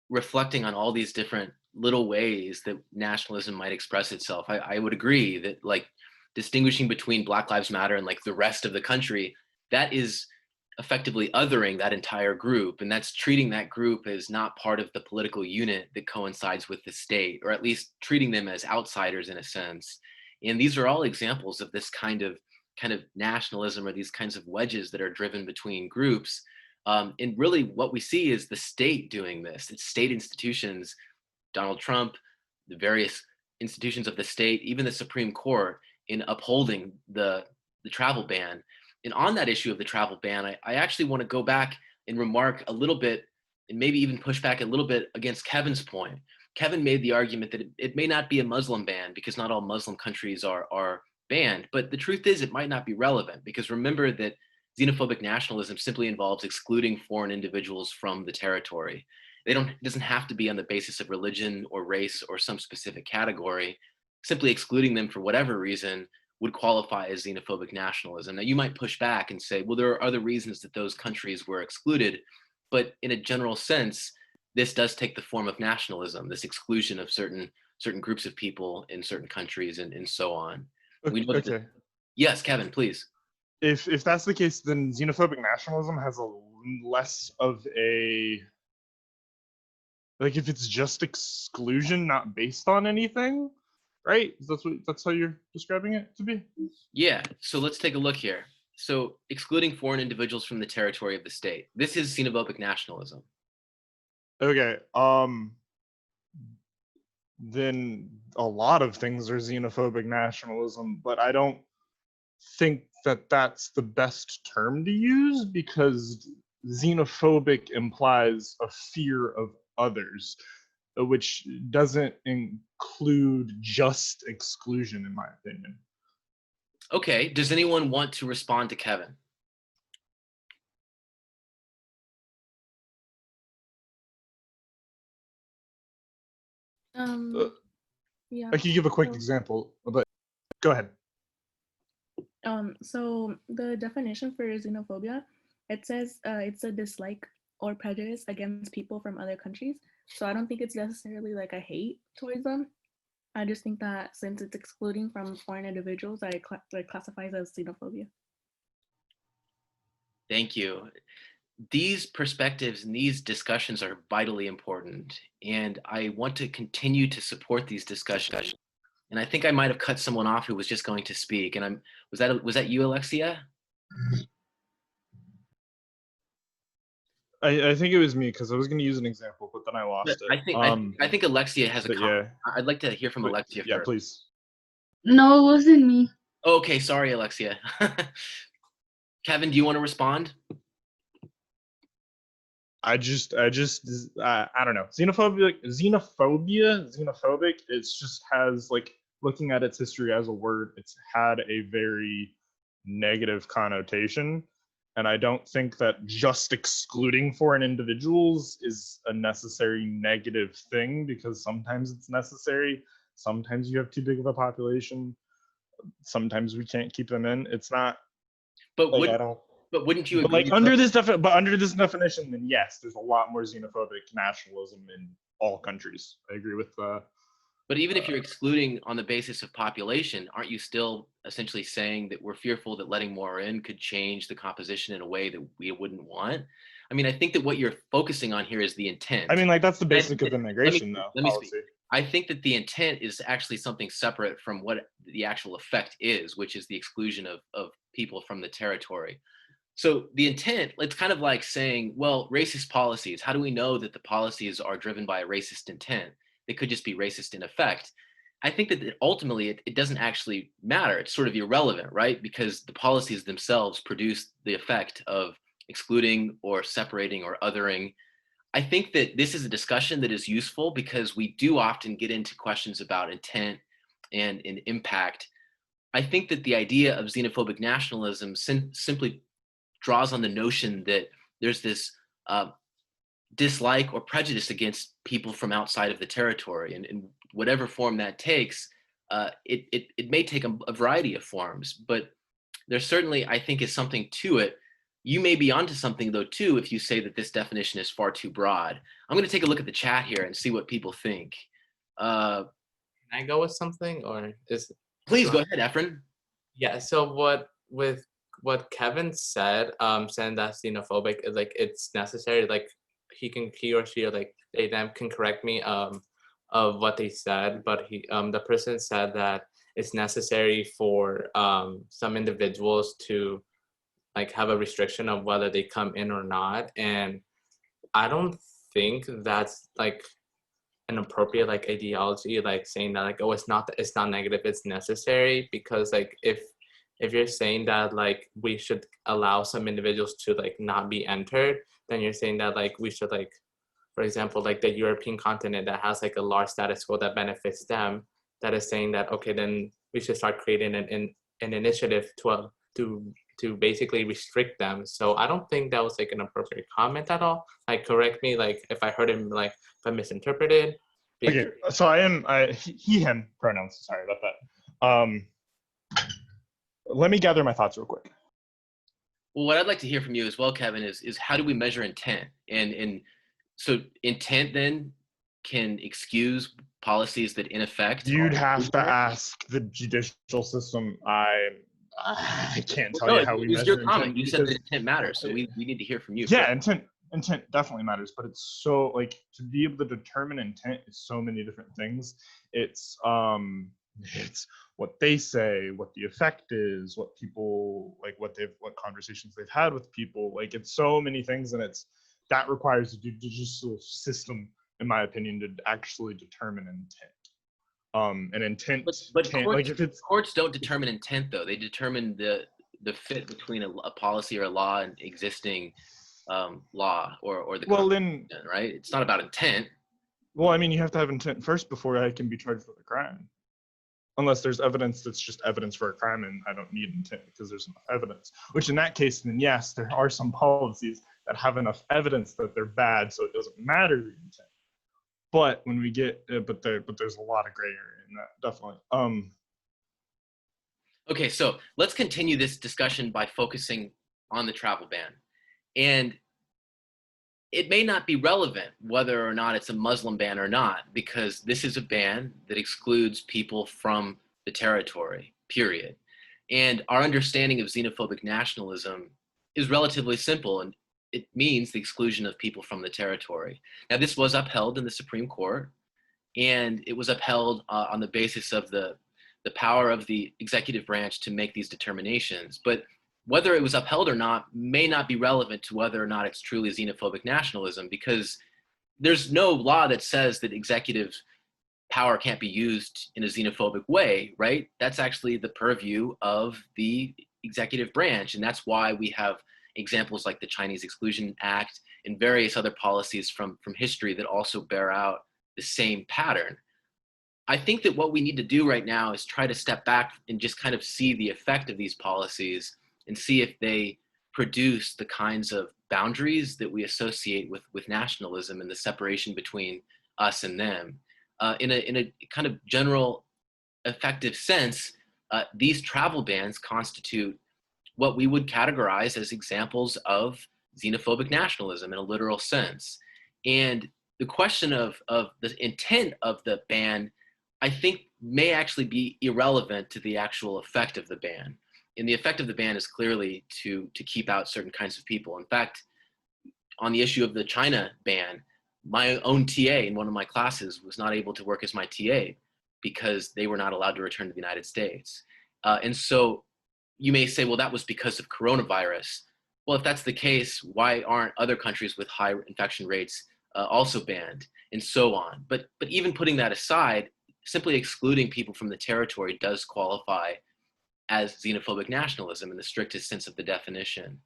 reflecting on all these different little ways that nationalism might express itself. I would agree that like distinguishing between Black Lives Matter and like the rest of the country, that is effectively othering that entire group. And that's treating that group as not part of the political unit that coincides with the state, or at least treating them as outsiders in a sense. And these are all examples of this kind of nationalism or these kinds of wedges that are driven between groups. And really what we see is the state doing this. It's state institutions, Donald Trump, the various institutions of the state, even the Supreme Court in upholding the travel ban. And on that issue of the travel ban, I actually want to go back and remark a little bit, and maybe even push back a little bit against Kevin's point. Kevin made the argument that it may not be a Muslim ban because not all Muslim countries are banned, but the truth is it might not be relevant, because remember that xenophobic nationalism simply involves excluding foreign individuals from the territory. It doesn't have to be on the basis of religion or race or some specific category. Simply excluding them for whatever reason would qualify as xenophobic nationalism. Now, you might push back and say, well, there are other reasons that those countries were excluded, but in a general sense, this does take the form of nationalism, this exclusion of certain groups of people in certain countries and so on. We know Okay. Yes, Kevin, please. If that's the case, then xenophobic nationalism has a less of a, like, if it's just exclusion, not based on anything, right? That's how you're describing it to be? Yeah, so let's take a look here. So excluding foreign individuals from the territory of the state. This is xenophobic nationalism. Okay. Then a lot of things are xenophobic nationalism, but I don't think that that's the best term to use, because xenophobic implies a fear of others, which doesn't include just exclusion, in my opinion. Okay, does anyone want to respond to Kevin? Yeah. I can give a quick example, but go ahead. So the definition for xenophobia, it says it's a dislike or prejudice against people from other countries. So I don't think it's necessarily like a hate towards them. I just think that since it's excluding from foreign individuals, it classifies as xenophobia. Thank you. These perspectives and these discussions are vitally important, and I want to continue to support these discussions. And I think I might have cut someone off who was just going to speak. And was that you, Alexia? I think it was me, because I was going to use an example, but then I lost it. I think Alexia has a comment. Yeah. I'd like to hear from Alexia Yeah, first. please. No, it wasn't me. Okay, sorry, Alexia. Kevin, do you want to respond? I don't know. Xenophobic, it just has, like, looking at its history as a word, it's had a very negative connotation. And I don't think that just excluding foreign individuals is a necessary negative thing, because sometimes it's necessary. Sometimes you have too big of a population. Sometimes we can't keep them in. It's not. But like, wouldn't you but agree? like under this definition, then yes, there's a lot more xenophobic nationalism in all countries. I agree with. But even if you're excluding on the basis of population, aren't you still essentially saying that we're fearful that letting more in could change the composition in a way that we wouldn't want? I mean, I think that what you're focusing on here is the intent. I mean, like, that's the basic of immigration, though. Let me speak. I think that the intent is actually something separate from what the actual effect is, which is the exclusion of people from the territory. So the intent, it's kind of like saying, well, racist policies, how do we know that the policies are driven by a racist intent? They could just be racist in effect. I think that ultimately it doesn't actually matter. It's sort of irrelevant, right? Because the policies themselves produce the effect of excluding or separating or othering. I think that this is a discussion that is useful because we do often get into questions about intent and impact. I think that the idea of xenophobic nationalism simply draws on the notion that there's this dislike or prejudice against people from outside of the territory, and in whatever form that takes, it may take a variety of forms, but there certainly, I think, is something to it. You may be onto something, though, too, if you say that this definition is far too broad. I'm going to take a look at the chat here and see what people think. Can I go with something, or is? Please go ahead, Efren. Yeah. So what Kevin said, saying that xenophobic is like it's necessary. Like he or she, or like they them can correct me of what they said, but the person said that it's necessary for some individuals to like have a restriction of whether they come in or not, and I don't think that's like an appropriate like ideology, like saying that like, oh, it's not negative, it's necessary, because like if you're saying that like we should allow some individuals to like not be entered, then you're saying that like we should like, for example, like the European continent that has like a large status quo that benefits them, that is saying that, okay, then we should start creating an initiative to basically restrict them. So I don't think that was like an appropriate comment at all. Like, correct me, like if I heard him, like if I misinterpreted. Okay, so he, him pronouns. Sorry about that. Let me gather my thoughts real quick. Well, what I'd like to hear from you as well, Kevin, is how do we measure intent? And so intent then can excuse policies that in effect. You'd have to ask the judicial system. I can't tell you how we measure your comment. You said that intent matters, so we need to hear from you. Yeah, intent definitely matters, but it's so like to be able to determine intent is so many different things. It's what they say, what the effect is, what people like, what conversations they've had with people. Like it's so many things, and that requires a judicial system, in my opinion, to actually determine intent. And intent, but courts don't determine intent though. They determine the fit between a policy or a law and existing law or the right. It's not about intent. Well, I mean, you have to have intent first before I can be charged with a crime. Unless there's evidence that's just evidence for a crime, and I don't need intent because there's enough evidence. Which in that case, then yes, there are some policies that have enough evidence that they're bad, so it doesn't matter the intent. But when we get, but there's a lot of gray area in that, definitely. Okay, so let's continue this discussion by focusing on the travel ban, and it may not be relevant whether or not it's a Muslim ban or not, because this is a ban that excludes people from the territory, period. And our understanding of xenophobic nationalism is relatively simple, and it means the exclusion of people from the territory. Now, this was upheld in the Supreme Court, and it was upheld on the basis of the power of the executive branch to make these determinations. But whether it was upheld or not may not be relevant to whether or not it's truly xenophobic nationalism, because there's no law that says that executive power can't be used in a xenophobic way, right? That's actually the purview of the executive branch. And that's why we have examples like the Chinese Exclusion Act and various other policies from history that also bear out the same pattern. I think that what we need to do right now is try to step back and just kind of see the effect of these policies and see if they produce the kinds of boundaries that we associate with nationalism and the separation between us and them. In a kind of general effective sense, these travel bans constitute what we would categorize as examples of xenophobic nationalism in a literal sense. And the question of the intent of the ban, I think, may actually be irrelevant to the actual effect of the ban. And the effect of the ban is clearly to keep out certain kinds of people. In fact, on the issue of the China ban, my own TA in one of my classes was not able to work as my TA because they were not allowed to return to the United States. And so you may say, well, that was because of coronavirus. Well, if that's the case, why aren't other countries with high infection rates also banned, and so on? But even putting that aside, simply excluding people from the territory does qualify as xenophobic nationalism in the strictest sense of the definition.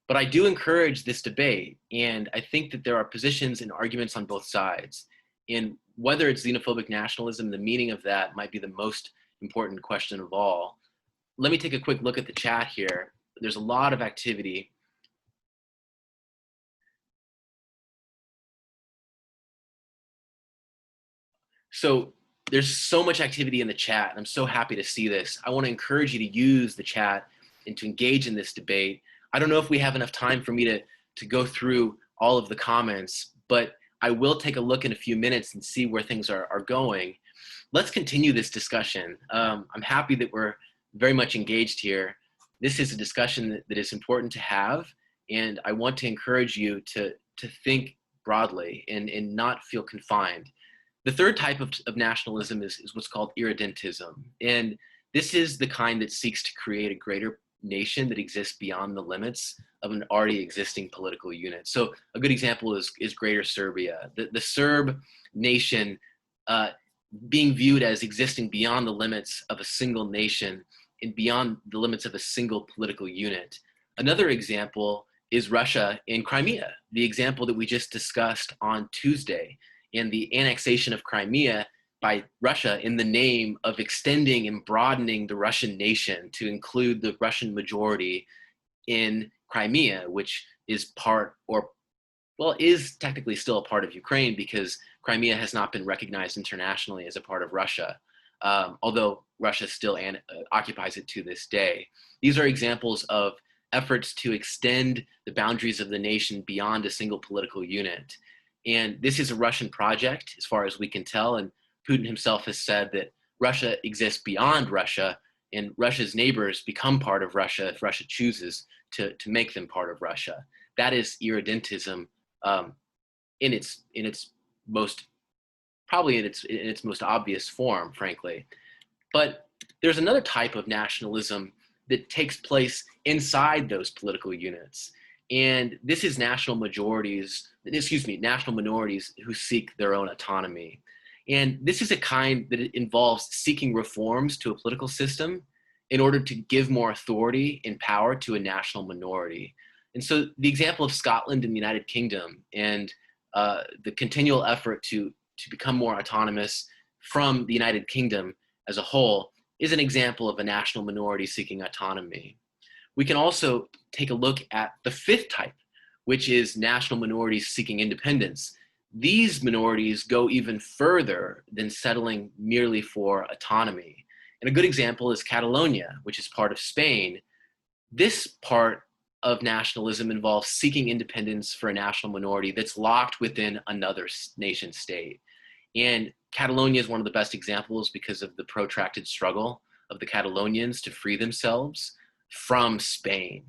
But I do encourage this debate, and I think that there are positions and arguments on both sides. And whether it's xenophobic nationalism, the meaning of that might be the most important question of all. Let me take a quick look at the chat here. There's a lot of activity. So there's so much activity in the chat, and I'm so happy to see this. I want to encourage you to use the chat and to engage in this debate. I don't know if we have enough time for me to go through all of the comments, but I will take a look in a few minutes and see where things are going. Let's continue this discussion. I'm happy that we're very much engaged here. This is a discussion that is important to have, and I want to encourage you to think broadly and not feel confined. The third type of nationalism is what's called irredentism. And this is the kind that seeks to create a greater nation that exists beyond the limits of an already existing political unit. So a good example is Greater Serbia. The Serb nation being viewed as existing beyond the limits of a single nation and beyond the limits of a single political unit. Another example is Russia in Crimea, the example that we just discussed on Tuesday, and the annexation of Crimea by Russia in the name of extending and broadening the Russian nation to include the Russian majority in Crimea, which is part, or well, is technically still a part of Ukraine because Crimea has not been recognized internationally as a part of Russia, although Russia still occupies it to this day. These are examples of efforts to extend the boundaries of the nation beyond a single political unit. And this is a Russian project, as far as we can tell, and Putin himself has said that Russia exists beyond Russia, and Russia's neighbors become part of Russia if Russia chooses to make them part of Russia. That is irredentism in its most obvious form, frankly. But there's another type of nationalism that takes place inside those political units, and this is national minorities who seek their own autonomy. And this is a kind that involves seeking reforms to a political system in order to give more authority and power to a national minority. And so the example of Scotland and the United Kingdom and the continual effort to become more autonomous from the United Kingdom as a whole is an example of a national minority seeking autonomy. We can also take a look at the fifth type, which is national minorities seeking independence. These minorities go even further than settling merely for autonomy. And a good example is Catalonia, which is part of Spain. This part of nationalism involves seeking independence for a national minority that's locked within another nation state. And Catalonia is one of the best examples because of the protracted struggle of the Catalonians to free themselves from Spain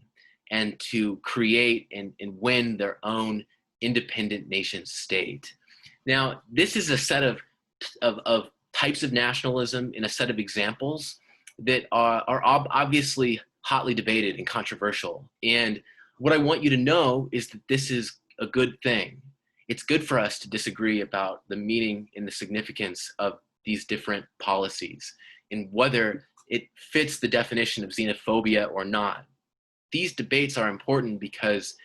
and to create and win their own independent nation state. Now, this is a set of types of nationalism in a set of examples that are obviously hotly debated and controversial. And what I want you to know is that this is a good thing. It's good for us to disagree about the meaning and the significance of these different policies and whether it fits the definition of xenophobia or not. These debates are important because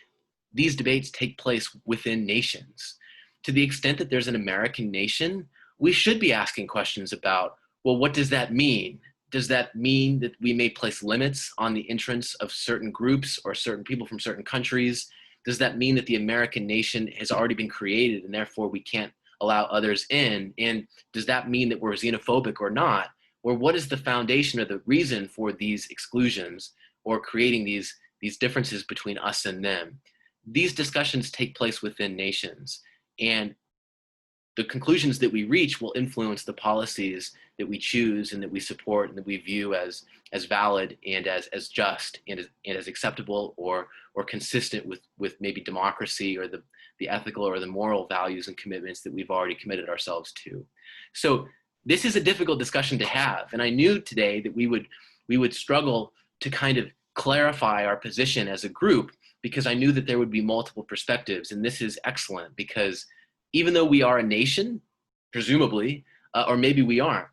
these debates take place within nations. To the extent that there's an American nation, we should be asking questions about, well, what does that mean? Does that mean that we may place limits on the entrance of certain groups or certain people from certain countries? Does that mean that the American nation has already been created and therefore we can't allow others in? And does that mean that we're xenophobic or not? Or what is the foundation or the reason for these exclusions or creating these differences between us and them? These discussions take place within nations, and the conclusions that we reach will influence the policies that we choose and that we support and that we view as valid and as just and as acceptable or consistent with maybe democracy or the ethical or the moral values and commitments that we've already committed ourselves to. So this is a difficult discussion to have, and I knew today that we would struggle to kind of clarify our position as a group because I knew that there would be multiple perspectives, and this is excellent because even though we are a nation, presumably, or maybe we aren't,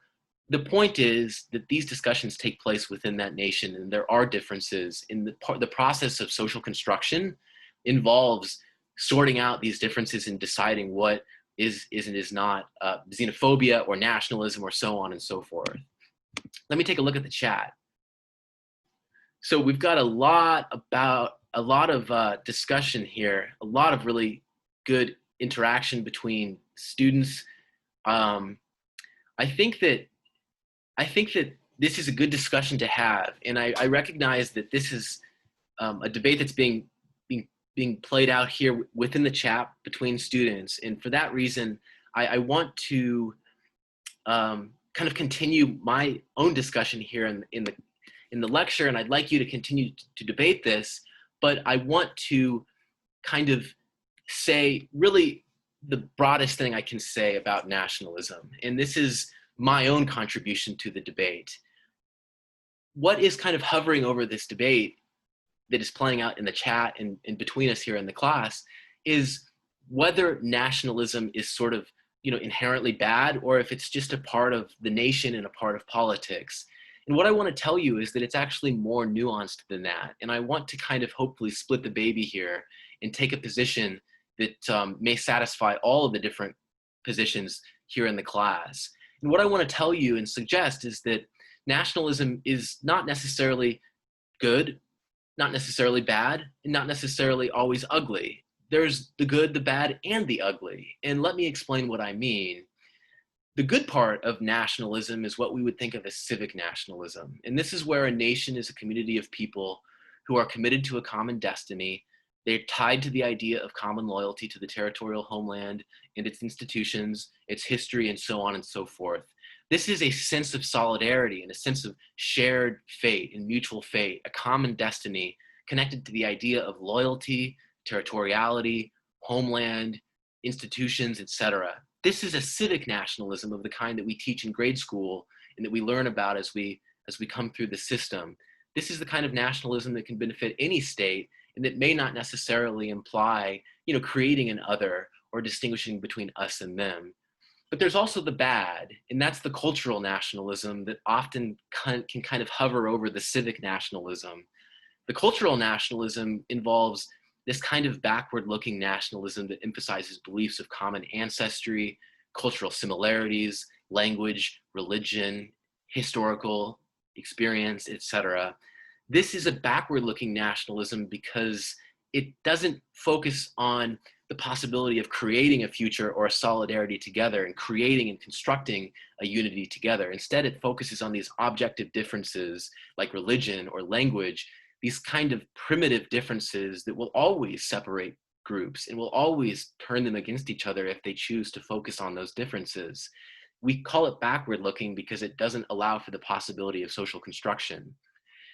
the point is that these discussions take place within that nation and there are differences in the process of social construction involves sorting out these differences and deciding what is and is not xenophobia or nationalism or so on and so forth. Let me take a look at the chat. So we've got a lot of discussion here, a lot of really good interaction between students. I think that this is a good discussion to have, and I recognize that this is a debate that's being played out here within the chat between students, and for that reason, I want to kind of continue my own discussion here in the lecture, and I'd like you to continue to debate this, but I want to kind of say really the broadest thing I can say about nationalism, and this is my own contribution to the debate. What is kind of hovering over this debate that is playing out in the chat and between us here in the class is whether nationalism is sort of, inherently bad, or if it's just a part of the nation and a part of politics. And what I want to tell you is that it's actually more nuanced than that. And I want to kind of hopefully split the baby here and take a position that may satisfy all of the different positions here in the class. And what I want to tell you and suggest is that nationalism is not necessarily good, not necessarily bad, and not necessarily always ugly. There's the good, the bad, and the ugly. And let me explain what I mean. The good part of nationalism is what we would think of as civic nationalism. And this is where a nation is a community of people who are committed to a common destiny. They're tied to the idea of common loyalty to the territorial homeland and its institutions, its history, and so on and so forth. This is a sense of solidarity and a sense of shared fate and mutual fate, a common destiny connected to the idea of loyalty, territoriality, homeland, institutions, etc. This is a civic nationalism of the kind that we teach in grade school and that we learn about as we come through the system. This is the kind of nationalism that can benefit any state and that may not necessarily imply, creating an other or distinguishing between us and them. But there's also the bad, and that's the cultural nationalism that often can kind of hover over the civic nationalism. The cultural nationalism involves this kind of backward-looking nationalism that emphasizes beliefs of common ancestry, cultural similarities, language, religion, historical experience, etc. This is a backward-looking nationalism because it doesn't focus on the possibility of creating a future or a solidarity together and creating and constructing a unity together. Instead, it focuses on these objective differences like religion or language, these kind of primitive differences that will always separate groups and will always turn them against each other if they choose to focus on those differences. We call it backward looking because it doesn't allow for the possibility of social construction.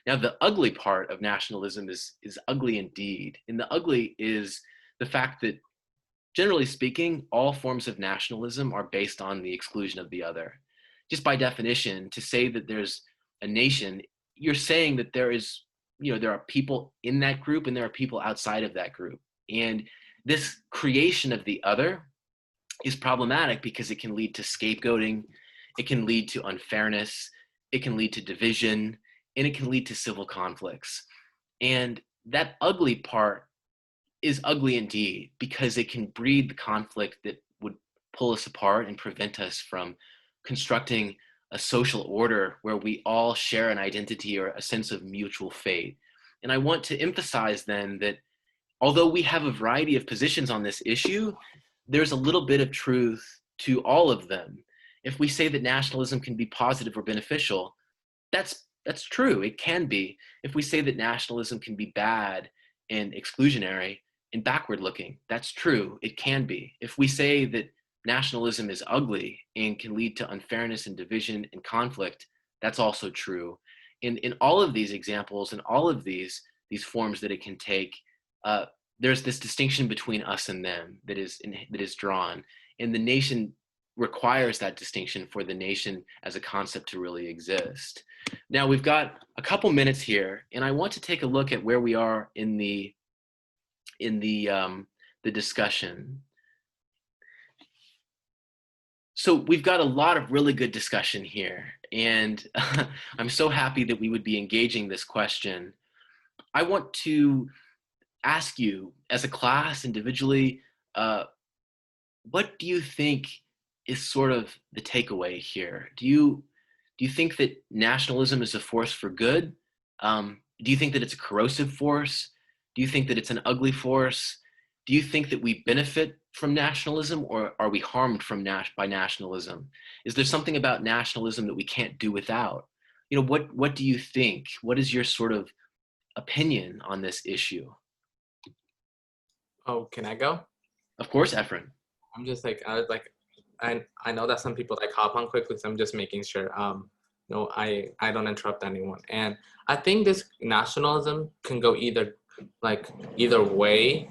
Now, the ugly part of nationalism is ugly indeed. And the ugly is the fact that, generally speaking, all forms of nationalism are based on the exclusion of the other. Just by definition, to say that there's a nation, you're saying that there are people in that group and there are people outside of that group. And this creation of the other is problematic because it can lead to scapegoating, it can lead to unfairness, it can lead to division, and it can lead to civil conflicts. And that ugly part is ugly indeed because it can breed the conflict that would pull us apart and prevent us from constructing a social order where we all share an identity or a sense of mutual fate. And I want to emphasize then that although we have a variety of positions on this issue, there's a little bit of truth to all of them. If we say that nationalism can be positive or beneficial, that's true, it can be. If we say that nationalism can be bad and exclusionary and backward looking, that's true, it can be. If we say that nationalism is ugly and can lead to unfairness and division and conflict, that's also true. In all of these examples and all of these forms that it can take, there's this distinction between us and them that is drawn. And the nation requires that distinction for the nation as a concept to really exist. Now we've got a couple minutes here, and I want to take a look at where we are in the discussion. So we've got a lot of really good discussion here, and I'm so happy that we would be engaging this question. I want to ask you as a class individually, what do you think is sort of the takeaway here? Do you think that nationalism is a force for good? Do you think that it's a corrosive force? Do you think that it's an ugly force? Do you think that we benefit from nationalism, or are we harmed by nationalism? Is there something about nationalism that we can't do without? What do you think? What is your sort of opinion on this issue? Oh, can I go? Of course, Efren. I'm just I know that some people hop on quickly, so I'm just making sure. No, I don't interrupt anyone. And I think this nationalism can go either way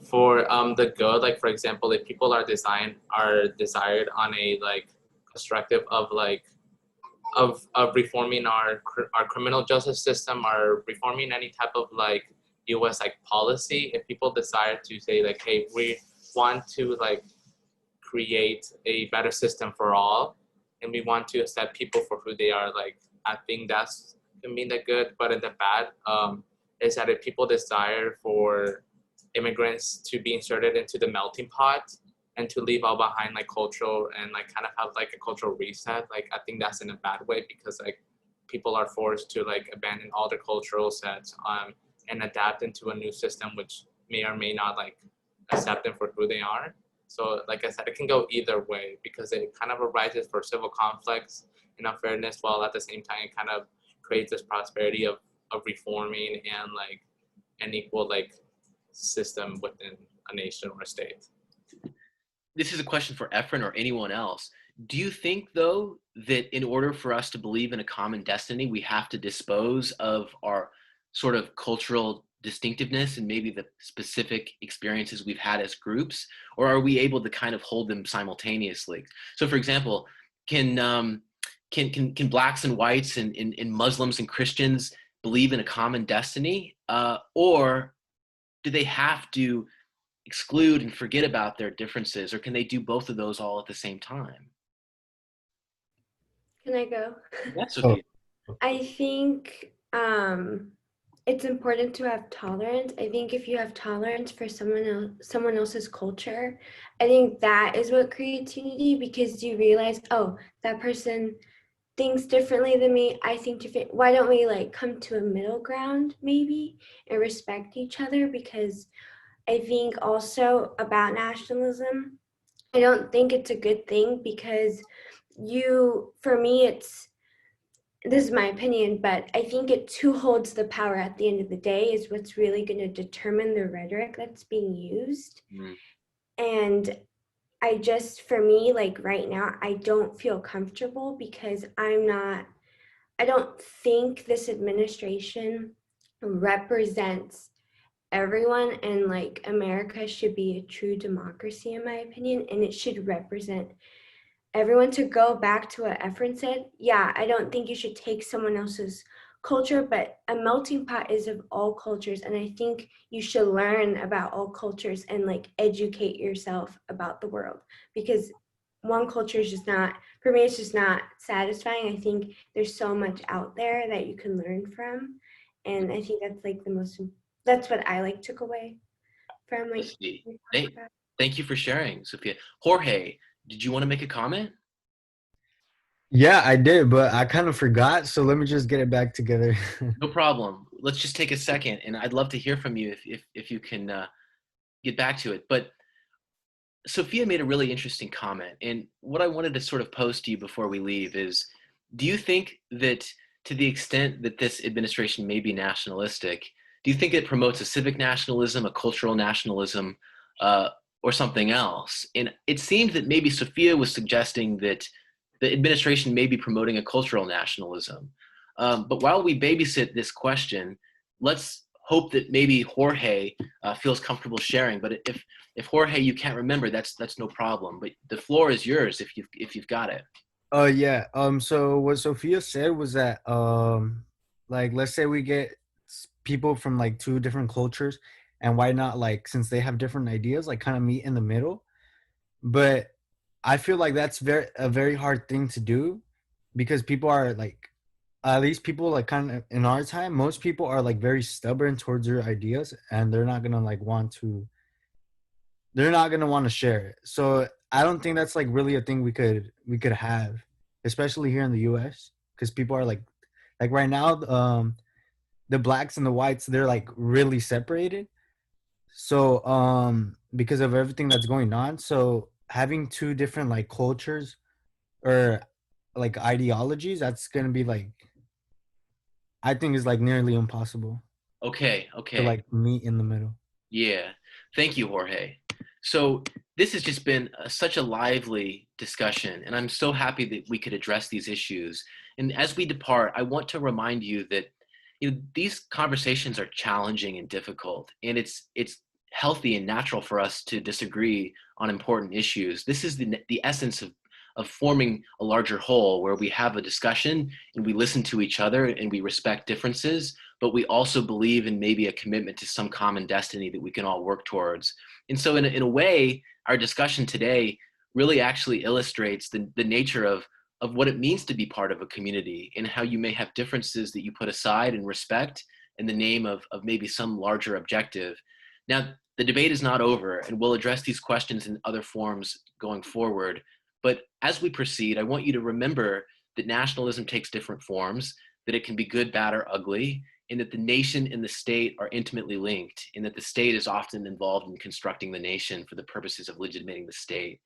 for the good. Like, for example, if people are desired on a constructive of reforming our criminal justice system, or reforming any type of US policy. If people decide to say hey, we want to create a better system for all, and we want to accept people for who they are, I think that's can mean the good, but in the bad, is that if people desire for immigrants to be inserted into the melting pot and to leave all behind like cultural and like kind of have like a cultural reset, like I think that's in a bad way because like people are forced to like abandon all their cultural sets and adapt into a new system which may or may not like accept them for who they are. So like I said, it can go either way because it kind of arises for civil conflicts and unfairness while at the same time it kind of creates this prosperity of reforming and like an equal like system within a nation or a state. This is a question for Efren or anyone else. Do you think, though, that in order for us to believe in a common destiny, we have to dispose of our sort of cultural distinctiveness and maybe the specific experiences we've had as groups, or are we able to kind of hold them simultaneously? So, for example, can blacks and whites and Muslims and Christians believe in a common destiny, or do they have to exclude and forget about their differences, or can they do both of those all at the same time? Can I go? Yes, Sophia. I think it's important to have tolerance. I think if you have tolerance for someone else's culture, I think that is what creates unity because you realize, oh, that person thinks differently than me. I think different. Why don't we like come to a middle ground maybe and respect each other? Because I think also about nationalism, I don't think it's a good thing because for me, this is my opinion, but I think it's who holds the power at the end of the day is what's really going to determine the rhetoric that's being used. Mm. And for me, like right now, I don't feel comfortable because I don't think this administration represents everyone, and like America should be a true democracy in my opinion, and it should represent everyone. To go back to what Efren said, yeah, I don't think you should take someone else's culture, but a melting pot is of all cultures, and I think you should learn about all cultures and like educate yourself about the world, because one culture is just not, for me, it's just not satisfying. I think there's so much out there that you can learn from, and I think that's like that's what I like took away from like. Thank you for sharing, Sophia. Jorge, did you want to make a comment? Yeah, I did, but I kind of forgot. So let me just get it back together. No problem. Let's just take a second, and I'd love to hear from you if you can get back to it. But Sophia made a really interesting comment, and what I wanted to sort of pose to you before we leave is, do you think that to the extent that this administration may be nationalistic, do you think it promotes a civic nationalism, a cultural nationalism, or something else? And it seemed that maybe Sophia was suggesting that the administration may be promoting a cultural nationalism. But while we babysit this question, let's hope that maybe Jorge feels comfortable sharing. But if Jorge, you can't remember, that's no problem. But the floor is yours if you've got it. Yeah. So what Sophia said was that like let's say we get people from like two different cultures, and why not, like, since they have different ideas, like kind of meet in the middle. But I feel like that's a very hard thing to do, because people are like, at least people like kind of in our time, most people are like very stubborn towards their ideas, and they're not gonna want to share it. So I don't think that's like really a thing we could have, especially here in the US, because people are like right now, the blacks and the whites, they're like really separated. So because of everything that's going on, so having two different like cultures or like ideologies, that's gonna be like, I think is like nearly impossible. Okay. To like meet in the middle. Yeah. Thank you, Jorge. So this has just been such a lively discussion, and I'm so happy that we could address these issues. And as we depart, I want to remind you that these conversations are challenging and difficult, and it's healthy and natural for us to disagree on important issues. This is the essence of forming a larger whole, where we have a discussion and we listen to each other and we respect differences, but we also believe in maybe a commitment to some common destiny that we can all work towards. And so in a way, our discussion today really actually illustrates the nature of of what it means to be part of a community and how you may have differences that you put aside and respect in the name of maybe some larger objective. Now, the debate is not over, and we'll address these questions in other forms going forward. But as we proceed, I want you to remember that nationalism takes different forms, that it can be good, bad, or ugly, and that the nation and the state are intimately linked, and that the state is often involved in constructing the nation for the purposes of legitimating the state.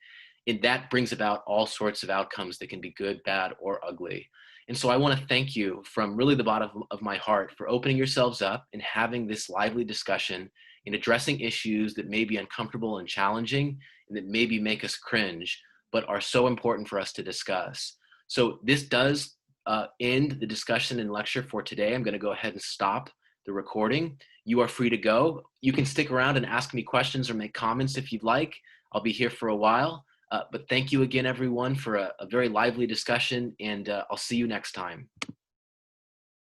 And that brings about all sorts of outcomes that can be good, bad, or ugly. And so I want to thank you from really the bottom of my heart for opening yourselves up and having this lively discussion in addressing issues that may be uncomfortable and challenging and that maybe make us cringe, but are so important for us to discuss. So this does end the discussion and lecture for today. I'm going to go ahead and stop the recording. You are free to go. You can stick around and ask me questions or make comments if you'd like. I'll be here for a while. But thank you again, everyone, for a very lively discussion, and I'll see you next time.